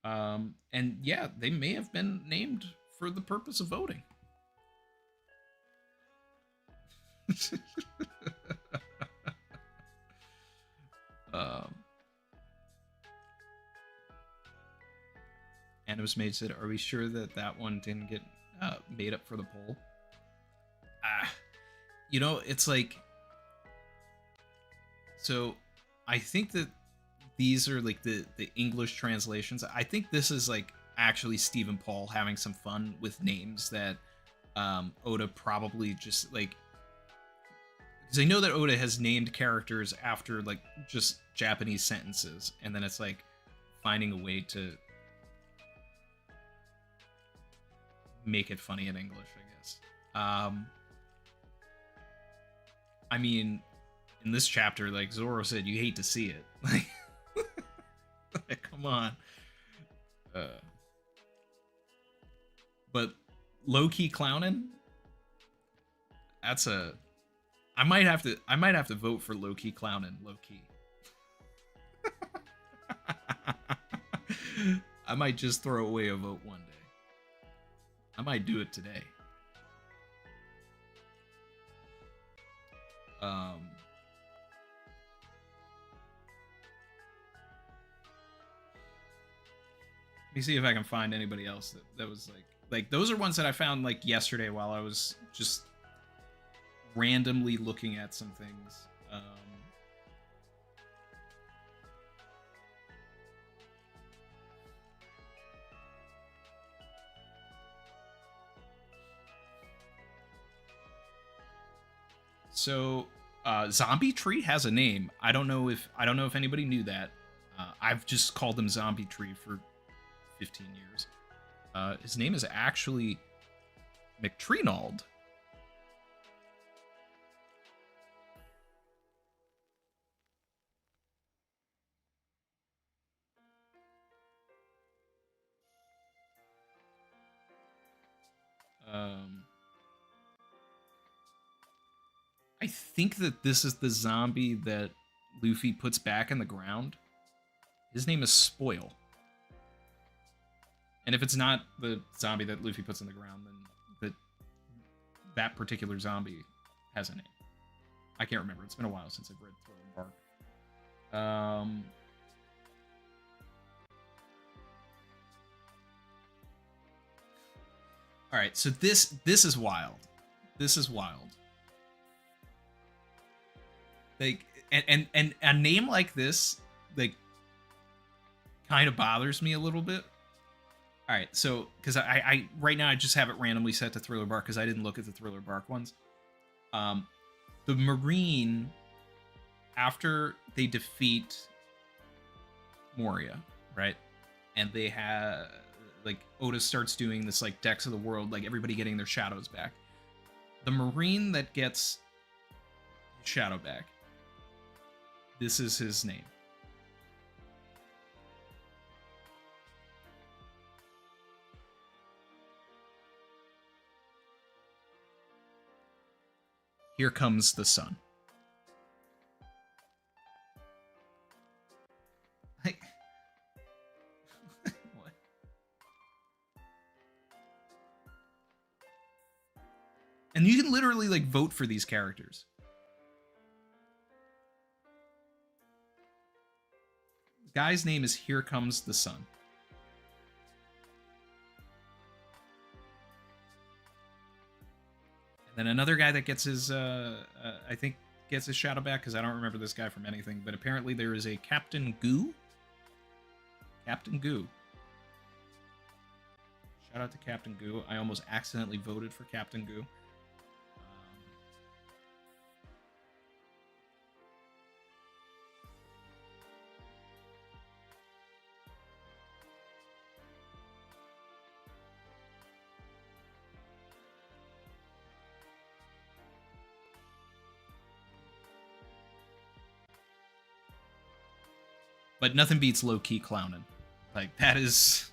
And yeah, they may have been named for the purpose of voting. Animus Mage said, are we sure that that one didn't get made up for the poll? You know, it's like, so I think that these are like the English translations. I think this is like actually Stephen Paul having some fun with names that Oda probably just like, because I know that Oda has named characters after like just Japanese sentences, and then it's like finding a way to make it funny in English, I guess. I mean, in this chapter, like Zoro said, you hate to see it. Like, come on. But low-key clowning, that's a. I might have to vote for low-key clowning. Low-key. I might just throw away a vote one day. I might do it today. Let me see if I can find anybody else that was like those are ones that I found like yesterday while I was just randomly looking at some things. So, Zombie Tree has a name. I don't know if anybody knew that. I've just called him Zombie Tree for 15 years. His name is actually McTreenald. I think that this is the zombie that Luffy puts back in the ground. His name is Spoil. And if it's not the zombie that Luffy puts in the ground, then that particular zombie has a name. I can't remember. It's been a while since I've read Throw and Bark. All right, so this is wild. This is wild. Like, and a name like this, like, kind of bothers me a little bit. All right, so because I right now I just have it randomly set to Thriller Bark because I didn't look at the Thriller Bark ones. The Marine, after they defeat Moria, right, and they have like Oda starts doing this like Decks of the World, like everybody getting their shadows back. The Marine that gets shadow back, this is his name. Here comes the sun. Like, what? And you can literally like vote for these characters. The guy's name is Here Comes the Sun. And then another guy that gets his, I think, gets his shadow back because I don't remember this guy from anything. But apparently there is a Captain Goo. Captain Goo. Shout out to Captain Goo. I almost accidentally voted for Captain Goo. But nothing beats low-key clowning. Like, that is...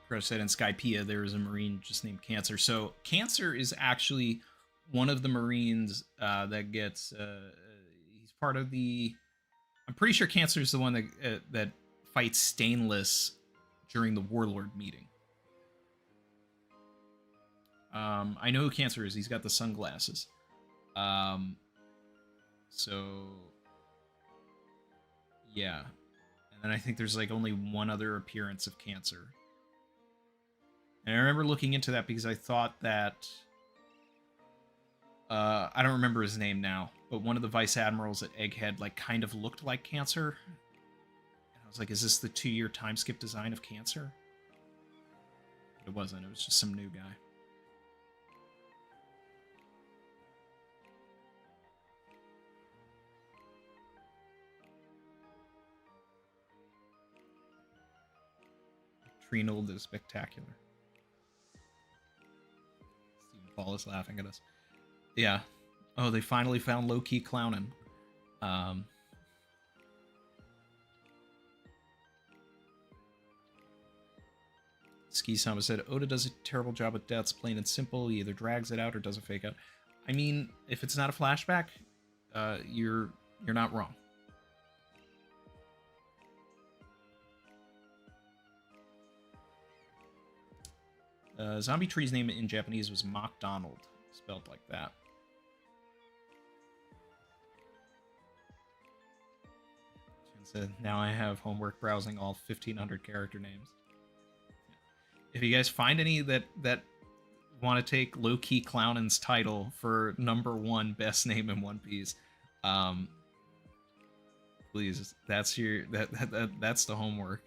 Crush said in Skypea there is a Marine just named Cancer. So Cancer is actually one of the Marines that gets... he's part of the... I'm pretty sure Cancer is the one that fights Stainless during the Warlord meeting. I know who Cancer is. He's got the sunglasses. So yeah, and then I think there's like only one other appearance of Cancer, and I remember looking into that because I thought that I don't remember his name now, but one of the vice admirals at Egghead like kind of looked like Cancer, and I was like, is this the 2-year time skip design of Cancer? But it wasn't. It was just some new guy. Trinold is spectacular. Stephen Paul is laughing at us. Yeah. Oh, they finally found low-key clowning. Ski Sama said, Oda does a terrible job with deaths, plain and simple. He either drags it out or does a fake out. I mean, if it's not a flashback, you're not wrong. Zombie Tree's name in Japanese was MacDonald, spelled like that. Shin said, now I have homework browsing all 1,500 character names. If you guys find any that want to take low-key Clownan's title for #1 best name in One Piece, please, that's your that's the homework.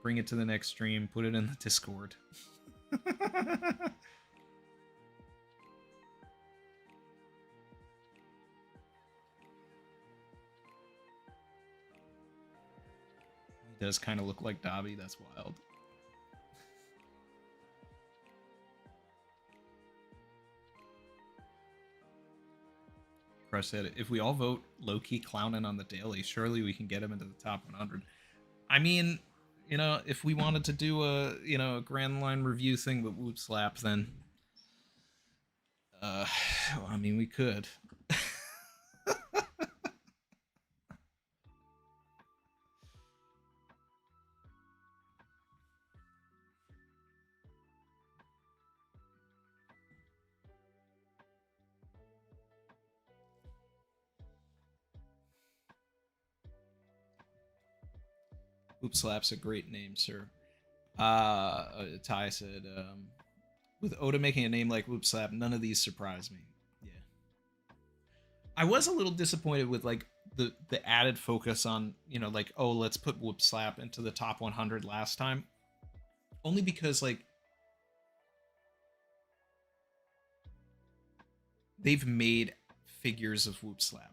Bring it to the next stream, put it in the Discord. He does kind of look like Dobby, that's wild. Crush said, if we all vote low-key Clownin on the daily, surely we can get him into the top 100. I mean, you know, if we wanted to do a, you know, a Grand Line review thing with Whoop Slap, then well, I mean, we could. Whoop Slap's a great name, sir. Ty said, with Oda making a name like Whoop Slap, none of these surprise me. Yeah. I was a little disappointed with like the added focus on, you know, like, oh, let's put Whoop Slap into the top 100 last time. Only because like they've made figures of Whoop Slap.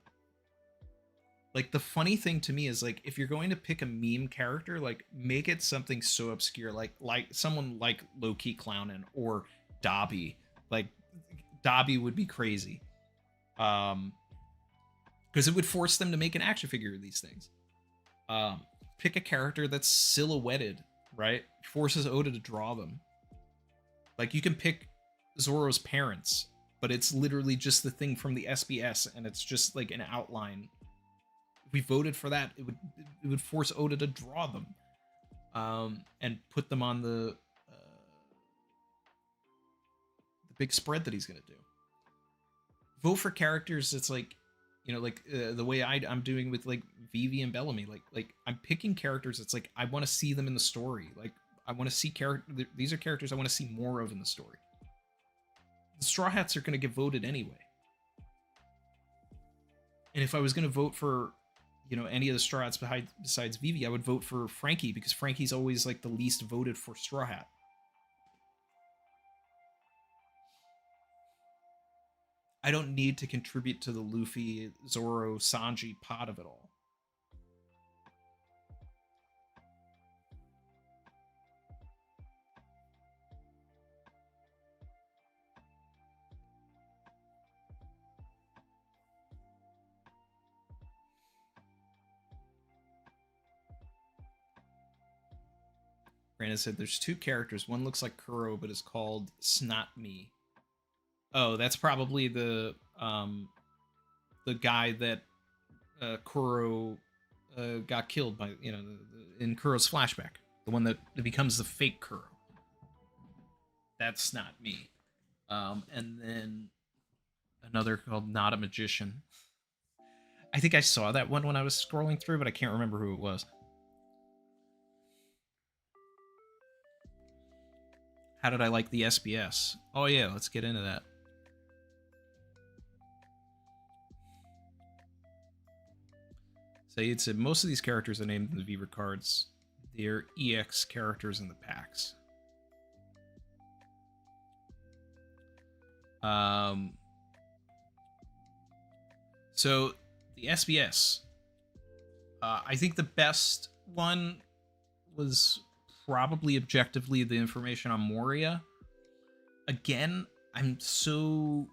Like the funny thing to me is like if you're going to pick a meme character, like make it something so obscure, like someone like Low-Key Clownin or Dobby. Like Dobby would be crazy. Because it would force them to make an action figure of these things. Pick a character that's silhouetted, right? Forces Oda to draw them. Like you can pick Zoro's parents, but it's literally just the thing from the SPS, and it's just like an outline. If we voted for that, it would force Oda to draw them, and put them on the big spread that he's gonna do. Vote for characters that's like, you know, like the way I'm doing with like Vivi and Bellamy. Like I'm picking characters that's like I want to see them in the story. Like I want to see these are characters I want to see more of in the story. The Straw Hats are going to get voted anyway. And if I was going to vote for, you know, any of the Straw Hats besides Vivi, I would vote for Franky, because Franky's always like the least voted for Straw Hat. I don't need to contribute to the Luffy, Zoro, Sanji pot of it all. Brandon said there's two characters. One looks like Kuro, but is called Snot Me. Oh, that's probably the guy that Kuro got killed by, you know, in Kuro's flashback. The one that becomes the fake Kuro. That's Not Me. And then another called Not a Magician. I think I saw that one when I was scrolling through, but I can't remember who it was. How did I like the SBS? Oh yeah, let's get into that. So you'd said most of these characters are named in the Viva cards. They're EX characters in the packs. So the SBS, I think the best one was probably objectively the information on Moria. Again, I'm so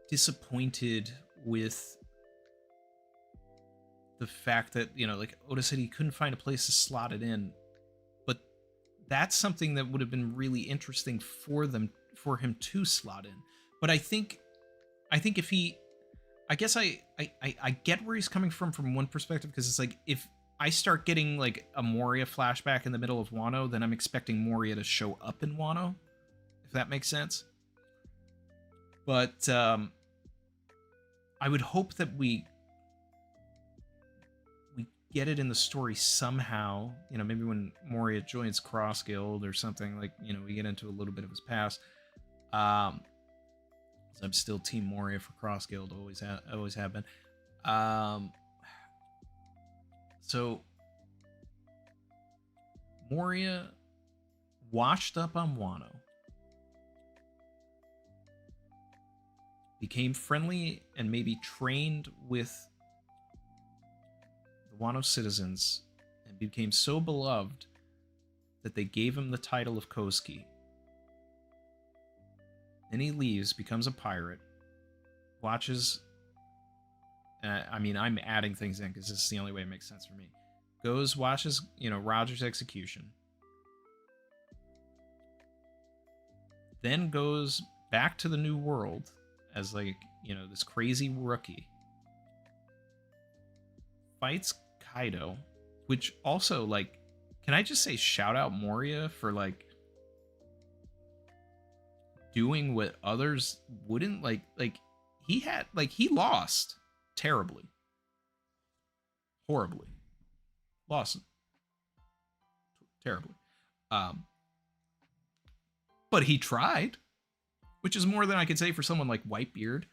disappointed with the fact that, you know, like Oda said he couldn't find a place to slot it in, but that's something that would have been really interesting for him to slot in. But I think if he, I guess I get where he's coming from one perspective, because it's like if I start getting like a Moria flashback in the middle of Wano, then I'm expecting Moria to show up in Wano, if that makes sense. But I would hope that we get it in the story somehow, you know, maybe when Moria joins Cross Guild or something, like, you know, we get into a little bit of his past. I'm still Team Moria for Cross Guild, always have been. So Moria washed up on Wano, became friendly and maybe trained with the Wano citizens, and became so beloved that they gave him the title of Kosuke. Then he leaves, becomes a pirate, watches... I mean, I'm adding things in because this is the only way it makes sense for me. Goes, watches, you know, Roger's execution. Then goes back to the New World as, like, you know, this crazy rookie. Fights Kaido, which also, like, can I just say shout out Moria for, like, doing what others wouldn't, like he had, like, he lost terribly, horribly, lost terribly. Um, but he tried, which is more than I could say for someone like Whitebeard.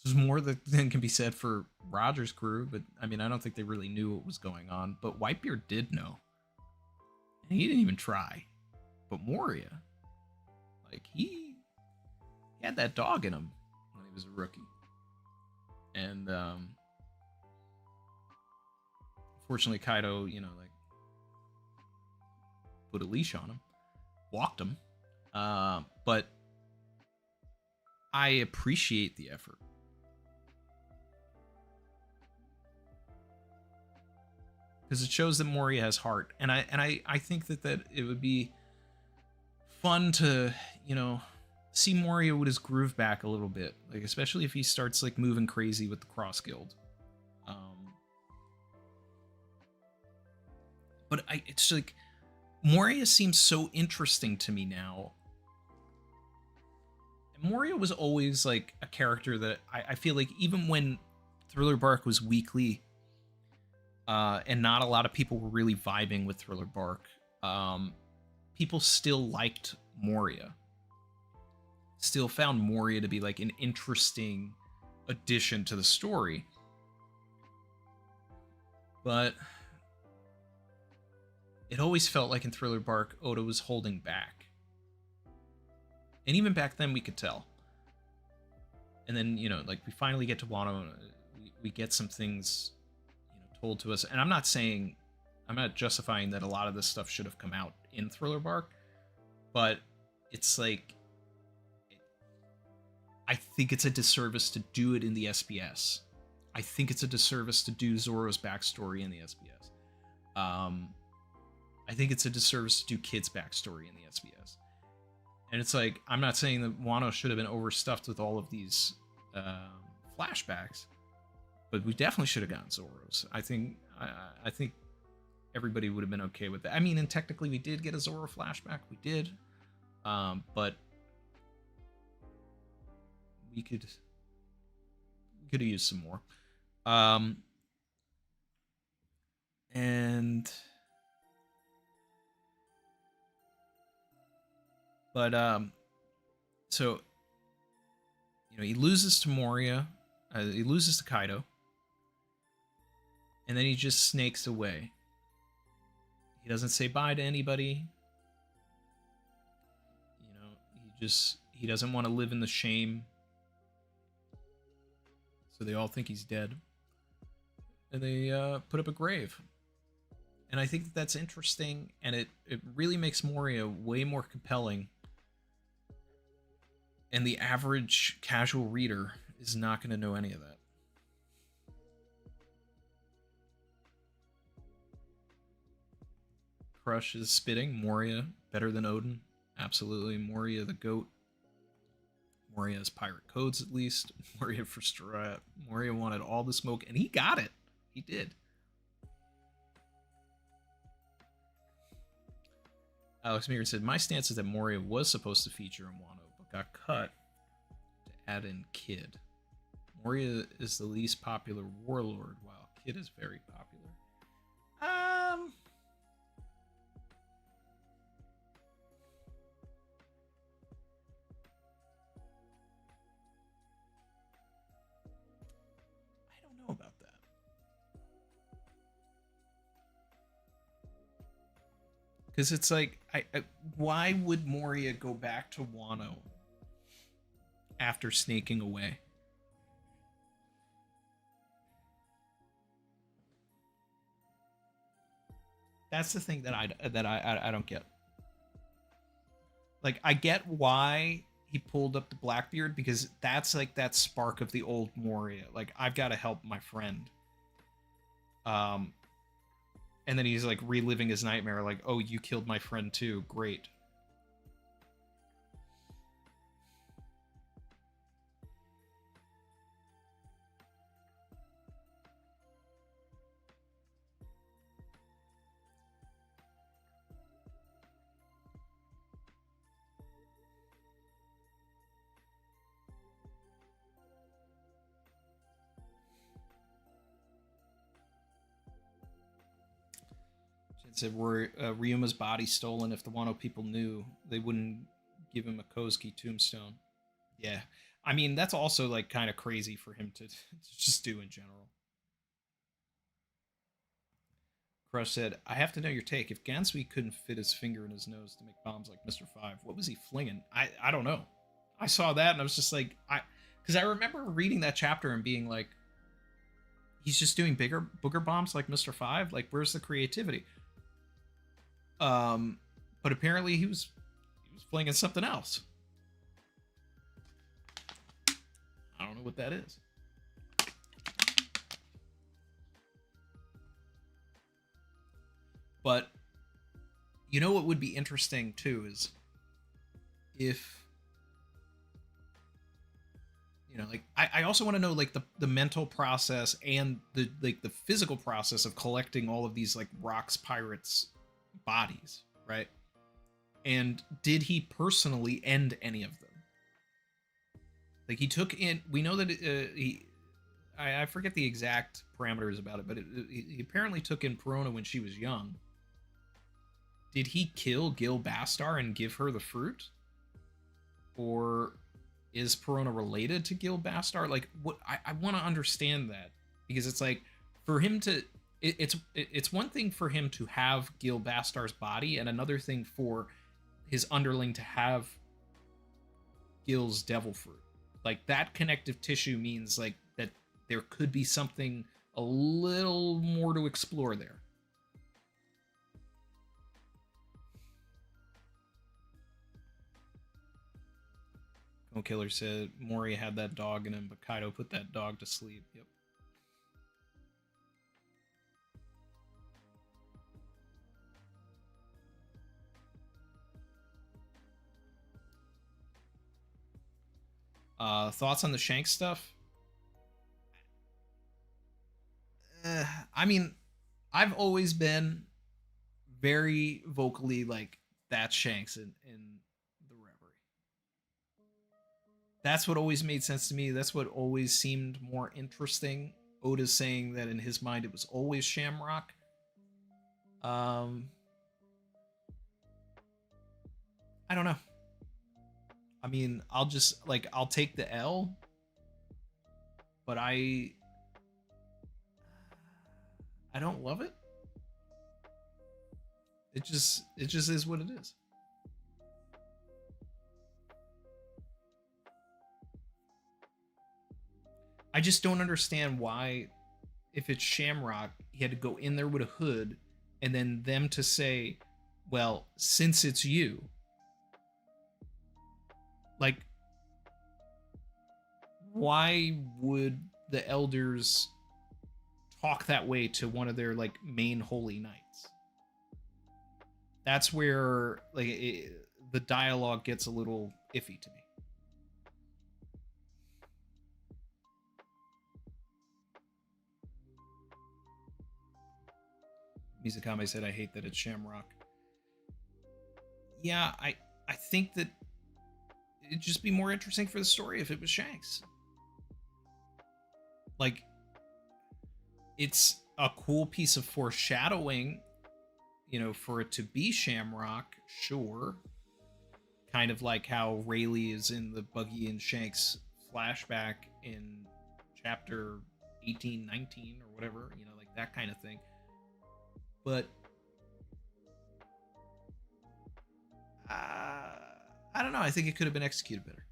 There's more than can be said for Roger's crew, but I mean, I don't think they really knew what was going on. But Whitebeard did know, and he didn't even try. But Moria, like he had that dog in him when he was a rookie, and unfortunately, Kaido, like put a leash on him, walked him. But I appreciate the effort. Because it shows that Moria has heart, and I think that it would be fun to see Moria with his groove back a little bit, like especially if he starts like moving crazy with the Cross Guild. But it's like Moria seems so interesting to me now. And Moria was always like a character that I feel like even when Thriller Bark was weekly. And not a lot of people were really vibing with Thriller Bark. People still liked Moria. Still found Moria to be like an interesting addition to the story. But it always felt like in Thriller Bark, Oda was holding back. And even back then, we could tell. And then, like we finally get to Wano, we get some things told to us, and I'm not justifying that a lot of this stuff should have come out in Thriller Bark, but it's like I think it's a disservice to do it in the SPS. I think it's a disservice to do Zoro's backstory in the SPS. I think it's a disservice to do Kid's backstory in the SBS. And it's like, I'm not saying that Wano should have been overstuffed with all of these flashbacks, but we definitely should have gotten Zoro's. I think everybody would have been okay with that. I mean, and technically we did get a Zoro flashback. We did. But we could have used some more. So, he loses to Moria. He loses to Kaido. And then he just snakes away. He doesn't say bye to anybody. He doesn't want to live in the shame. So they all think he's dead. And they put up a grave. And I think that that's interesting, and it really makes Moria way more compelling. And the average casual reader is not going to know any of that. Crush is spitting. Moria, better than Odin. Absolutely. Moria the GOAT. Moria has pirate codes, at least. Moria for Strat. Moria wanted all the smoke, and he got it. He did. Alex Meagher said, my stance is that Moria was supposed to feature in Wano, but got cut to add in Kid. Moria is the least popular warlord, while Kid is very popular. I don't know about that. Because it's like, why would Moria go back to Wano after snaking away? That's the thing that I don't get. Like, I get why he pulled up the Blackbeard, because that's like that spark of the old Moria. Like, I've got to help my friend. And then he's like reliving his nightmare, like, oh, you killed my friend too. Great. It said Ryuma's body stolen. If the Wano people knew, they wouldn't give him a Kozuki tombstone. Yeah. I mean, that's also like kind of crazy for him to just do in general. Crush said, I have to know your take. If Gansui couldn't fit his finger in his nose to make bombs like Mr. Five, what was he flinging? I don't know. I saw that and I was just like, because I remember reading that chapter and being like, he's just doing bigger booger bombs like Mr. Five? Like, where's the creativity? But apparently he was flinging something else. I don't know what that is. But you know what would be interesting too is if, you know, like I also want to know like the mental process and the like the physical process of collecting all of these like Rocks pirates bodies, right? And did he personally end any of them? Like he took in, we know that I forget the exact parameters about it, but he apparently took in Perona when she was young. Did he kill Gil Bastar and give her the fruit? Or is Perona related to Gil Bastar? Like, what I want to understand that, because it's like for him to, it's one thing for him to have Gil Bastar's body, and another thing for his underling to have Gil's devil fruit. Like that connective tissue means like that there could be something a little more to explore there. Cone Killer said Moria had that dog in him, but Kaido put that dog to sleep. Yep. Thoughts on the Shanks stuff? I mean, I've always been very vocally like that's Shanks in the Reverie. That's what always made sense to me. That's what always seemed more interesting. Oda's saying that in his mind it was always Shamrock. I don't know. I mean, I'll take the L, but I don't love it. It just is what it is. I just don't understand why, if it's Shamrock, he had to go in there with a hood and then them to say, well, since it's you, like, why would the elders talk that way to one of their like main holy knights? That's where like the dialogue gets a little iffy to me. Mizukame said, I hate that it's Shamrock. Yeah, I think that it'd just be more interesting for the story if it was Shanks. Like, it's a cool piece of foreshadowing, you know, for it to be Shamrock, sure. Kind of like how Rayleigh is in the Buggy and Shanks flashback in chapter 18, 19, or whatever, you know, like that kind of thing. But I don't know. I think it could have been executed better.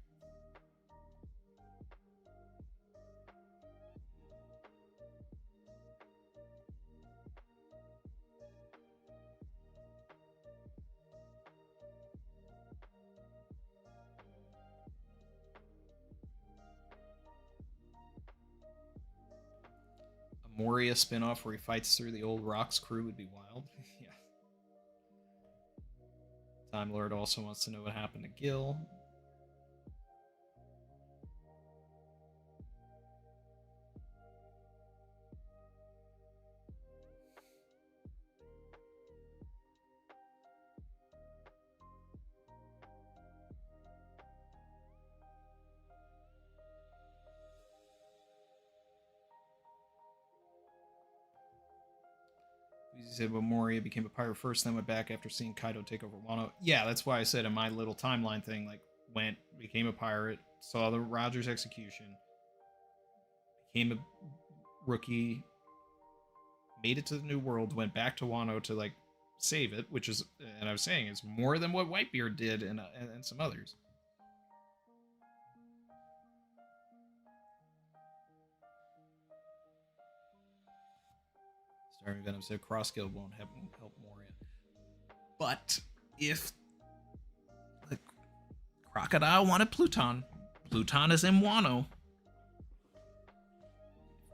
A Moria spinoff where he fights through the old Rocks crew would be wild. Yeah. Time Lord also wants to know what happened to Gil. He said, well, Moria became a pirate first, then went back after seeing Kaido take over Wano. Yeah, that's why I said in my little timeline thing, like, became a pirate, saw the Rogers execution, became a rookie, made it to the New World, went back to Wano to, like, save it, which is, and I was saying, is more than what Whitebeard did and some others. Starving Venom said Cross Guild won't help Moria. But if the Crocodile wanted Pluton, Pluton is in Wano.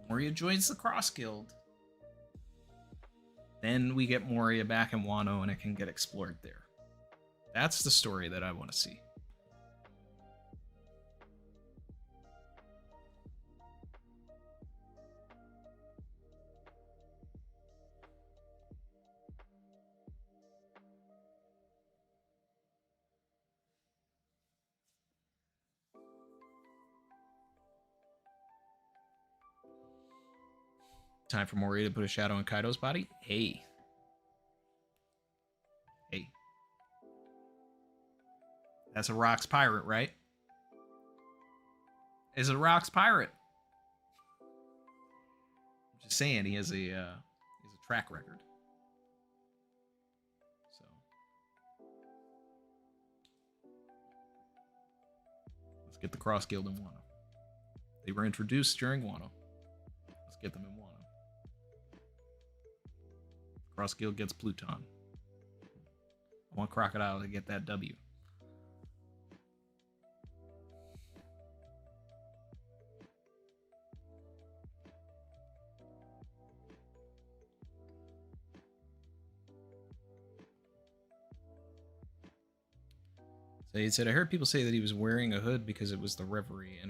Moria joins the Cross Guild. Then we get Moria back in Wano and it can get explored there. That's the story that I want to see. Time for Moria to put a shadow on Kaido's body? Hey. That's a Rocks pirate, right? Is a Rocks pirate. I'm just saying, he has a track record. So let's get the Cross Guild in Wano. They were introduced during Wano. Let's get them in Wano. Cross Guild gets Pluton. I want Crocodile to get that W. So he said, I heard people say that he was wearing a hood because it was the Reverie, and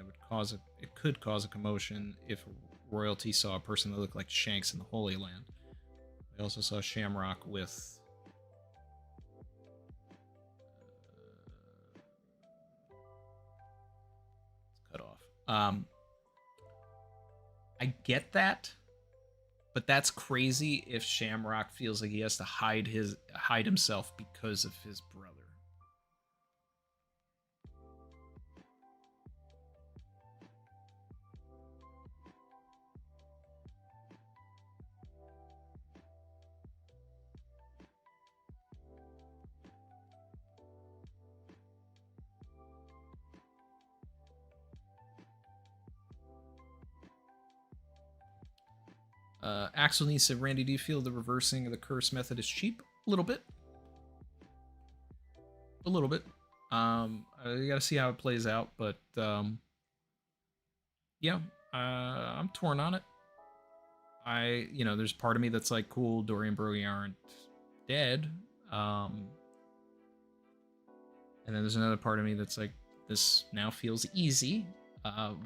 it could cause a commotion if royalty saw a person that looked like Shanks in the Holy Land. We also saw Shamrock with it's cut off. I get that, but that's crazy if Shamrock feels like he has to hide himself because of his brother. Axel Nee said, Randy, do you feel the reversing of the curse method is cheap? A little bit. A little bit. You gotta see how it plays out, but yeah, I'm torn on it. There's part of me that's like, cool, Dorian Broggie aren't dead. And then there's another part of me that's like, this now feels easy.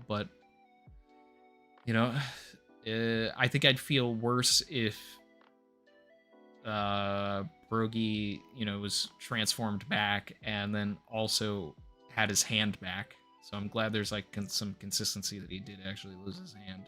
But I think I'd feel worse if Broggie, was transformed back and then also had his hand back. So I'm glad there's like some consistency that he did actually lose his hand.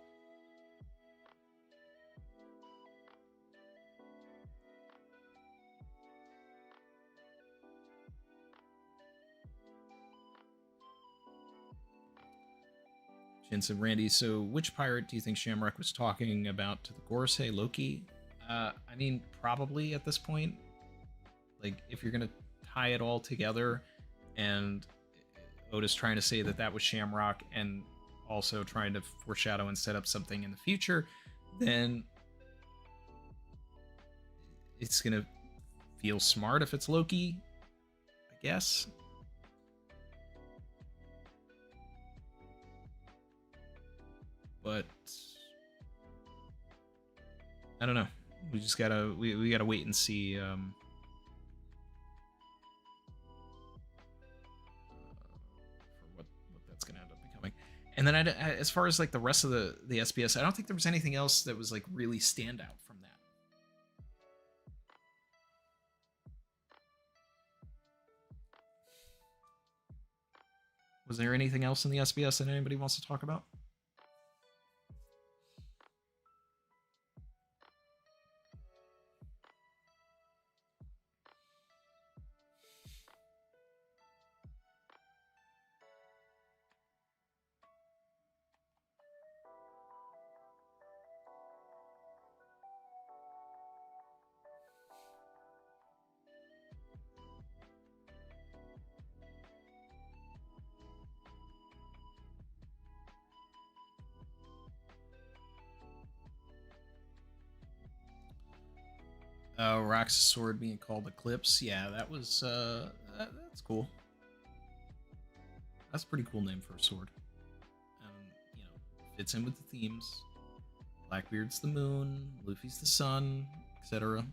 Said, Randy, so which pirate do you think Shamrock was talking about to the Gorosei? Loki? I mean, probably at this point. Like, if you're going to tie it all together, and Oda's trying to say that was Shamrock, and also trying to foreshadow and set up something in the future, then it's going to feel smart if it's Loki, I guess. But I don't know. We just gotta we gotta wait and see. For what that's gonna end up becoming. And then as far as like the rest of the SPS, I don't think there was anything else that was like really standout from that. Was there anything else in the SBS that anybody wants to talk about? Rox's sword being called Eclipse. Yeah, that was that's cool. That's a pretty cool name for a sword. You know, fits in with the themes. Blackbeard's the moon, Luffy's the sun, etc.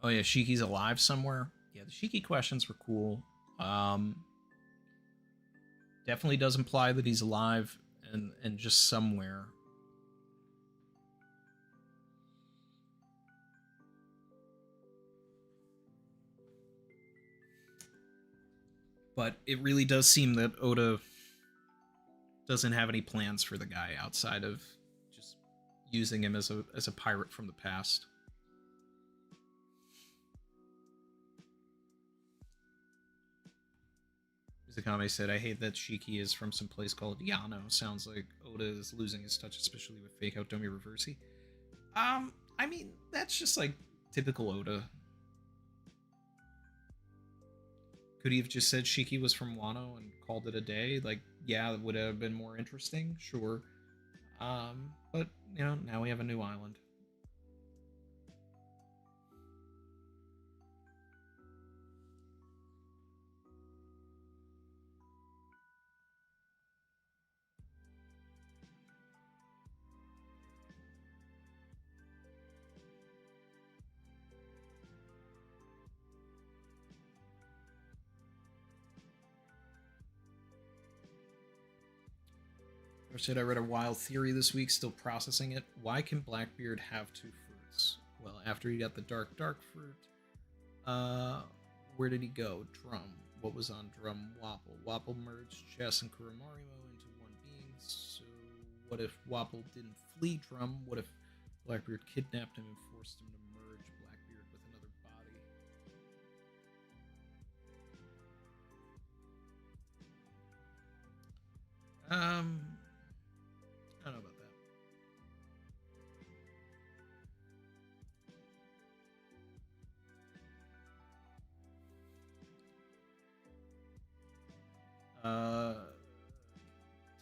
Oh yeah, Shiki's alive somewhere. Yeah, the Shiki questions were cool. Definitely does imply that he's alive and just somewhere. But it really does seem that Oda doesn't have any plans for the guy outside of just using him as a pirate from the past. Mizukame said, I hate that Shiki is from some place called Yano. Sounds like Oda is losing his touch, especially with fake out Domi Reversi. I mean, that's just like typical Oda. Could he have just said Shiki was from Wano and called it a day? Like, yeah, it would have been more interesting, sure. But, you know, now we have a new island. Or said I read a wild theory this week, still processing it. Why can Blackbeard have two fruits? Well, after he got the dark fruit, where did he go? Drum. What was on Drum? Wapple. Wapple merged Chess and Kuromarimo into one being. So what if Wapple didn't flee Drum? What if Blackbeard kidnapped him and forced him to merge Blackbeard with another body? I don't know about that.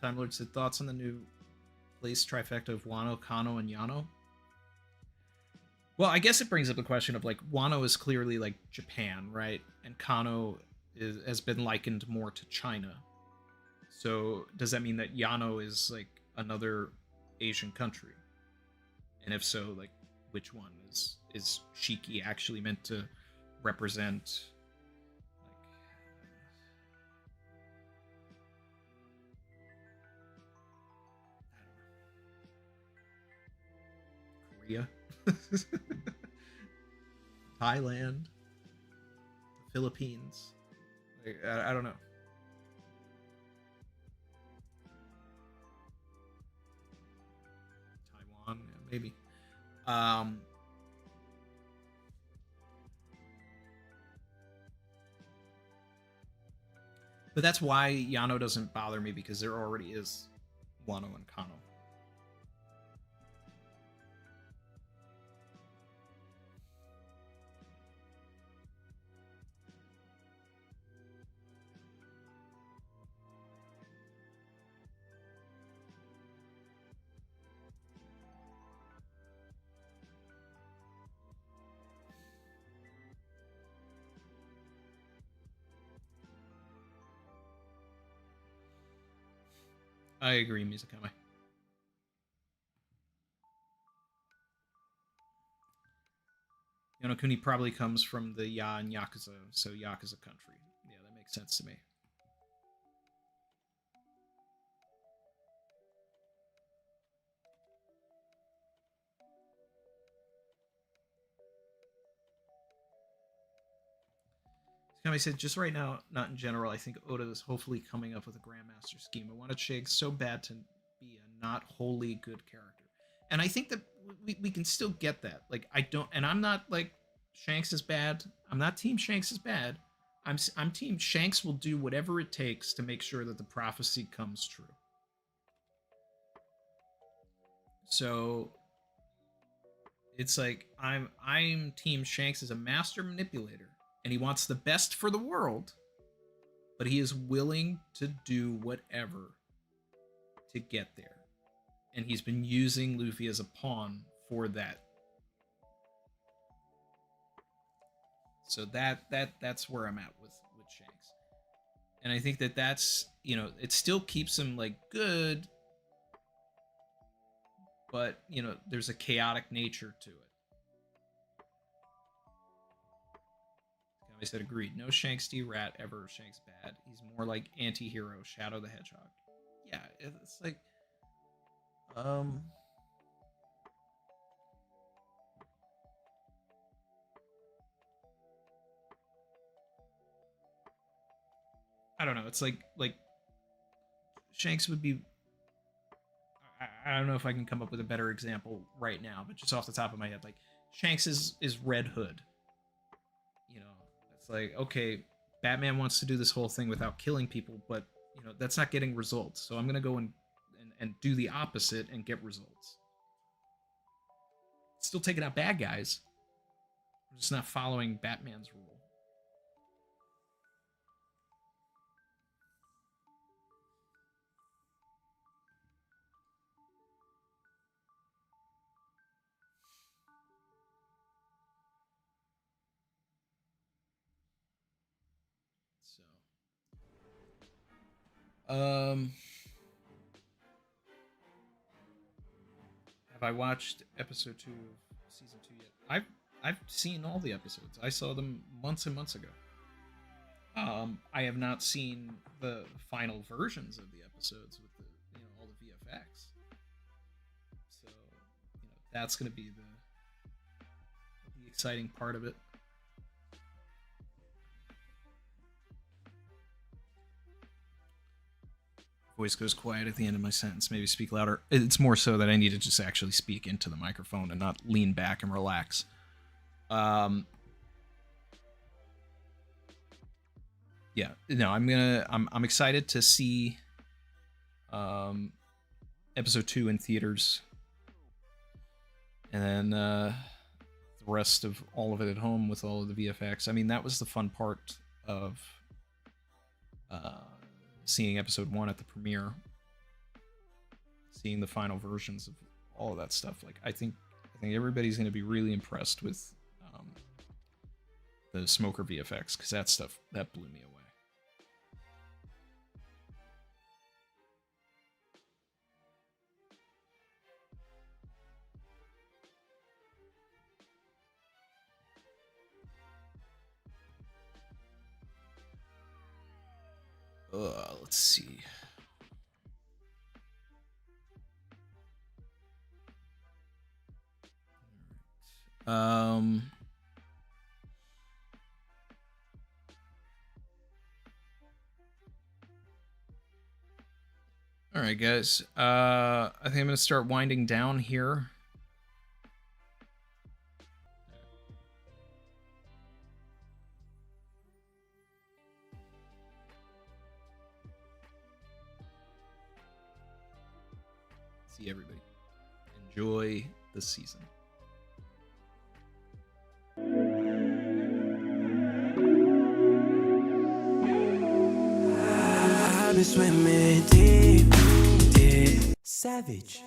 Time Lord said thoughts on the new place trifecta of Wano, Kano, and Yano. Well, I guess it brings up the question of like Wano is clearly like Japan, right? And Kano has been likened more to China. So does that mean that Yano is like another Asian country? And if so, like which one is Shiki actually meant to represent? Like, Korea, Thailand, the Philippines. Like, I don't know. Taiwan, yeah, maybe. But that's why Yano doesn't bother me, because there already is Wano and Kano. I agree, Mizukame. Yonokuni probably comes from the Ya and Yakuza, so Yakuza country. Yeah, that makes sense to me. I said, just right now, not in general. I think Oda is hopefully coming up with a Grandmaster scheme. I wanted Shanks so bad to be a not wholly good character. And I think that we can still get that. Like, I don't, and I'm not like Shanks is bad. I'm not team Shanks is bad. I'm team Shanks will do whatever it takes to make sure that the prophecy comes true. So it's like I'm team Shanks as a master manipulator, and he wants the best for the world, but he is willing to do whatever to get there, and he's been using Luffy as a pawn for that. So that's where I'm at with Shanks, and I think that's, you know, it still keeps him like good, but you know, there's a chaotic nature to it. I said agreed. No Shanks D rat ever. Shanks bad. He's more like anti-hero Shadow the Hedgehog. Yeah, it's like I don't know. It's like Shanks would be. I don't know if I can come up with a better example right now, but just off the top of my head, like Shanks is Red Hood. You know, it's like, okay, Batman wants to do this whole thing without killing people, but you know, that's not getting results. So I'm gonna go and do the opposite and get results. Still taking out bad guys. I'm just not following Batman's rule. So, have I watched episode 2 of season 2 yet? I've seen all the episodes. I saw them months and months ago. I have not seen the final versions of the episodes with the, you know, all the VFX. So, you know, that's going to be the exciting part of it. Voice goes quiet at the end of my sentence. Maybe speak louder. It's more so that I need to just actually speak into the microphone and not lean back and relax. Yeah, no, I'm excited to see episode 2 in theaters, and then the rest of all of it at home with all of the VFX. I mean, that was the fun part of seeing episode 1 at the premiere, seeing the final versions of all of that stuff. Like, I think everybody's going to be really impressed with the Smoker VFX, because that stuff, that blew me away. Let's see. All right, guys. I think I'm gonna start winding down here. See everybody. Enjoy the season. I've been swimming deep, deep. Savage.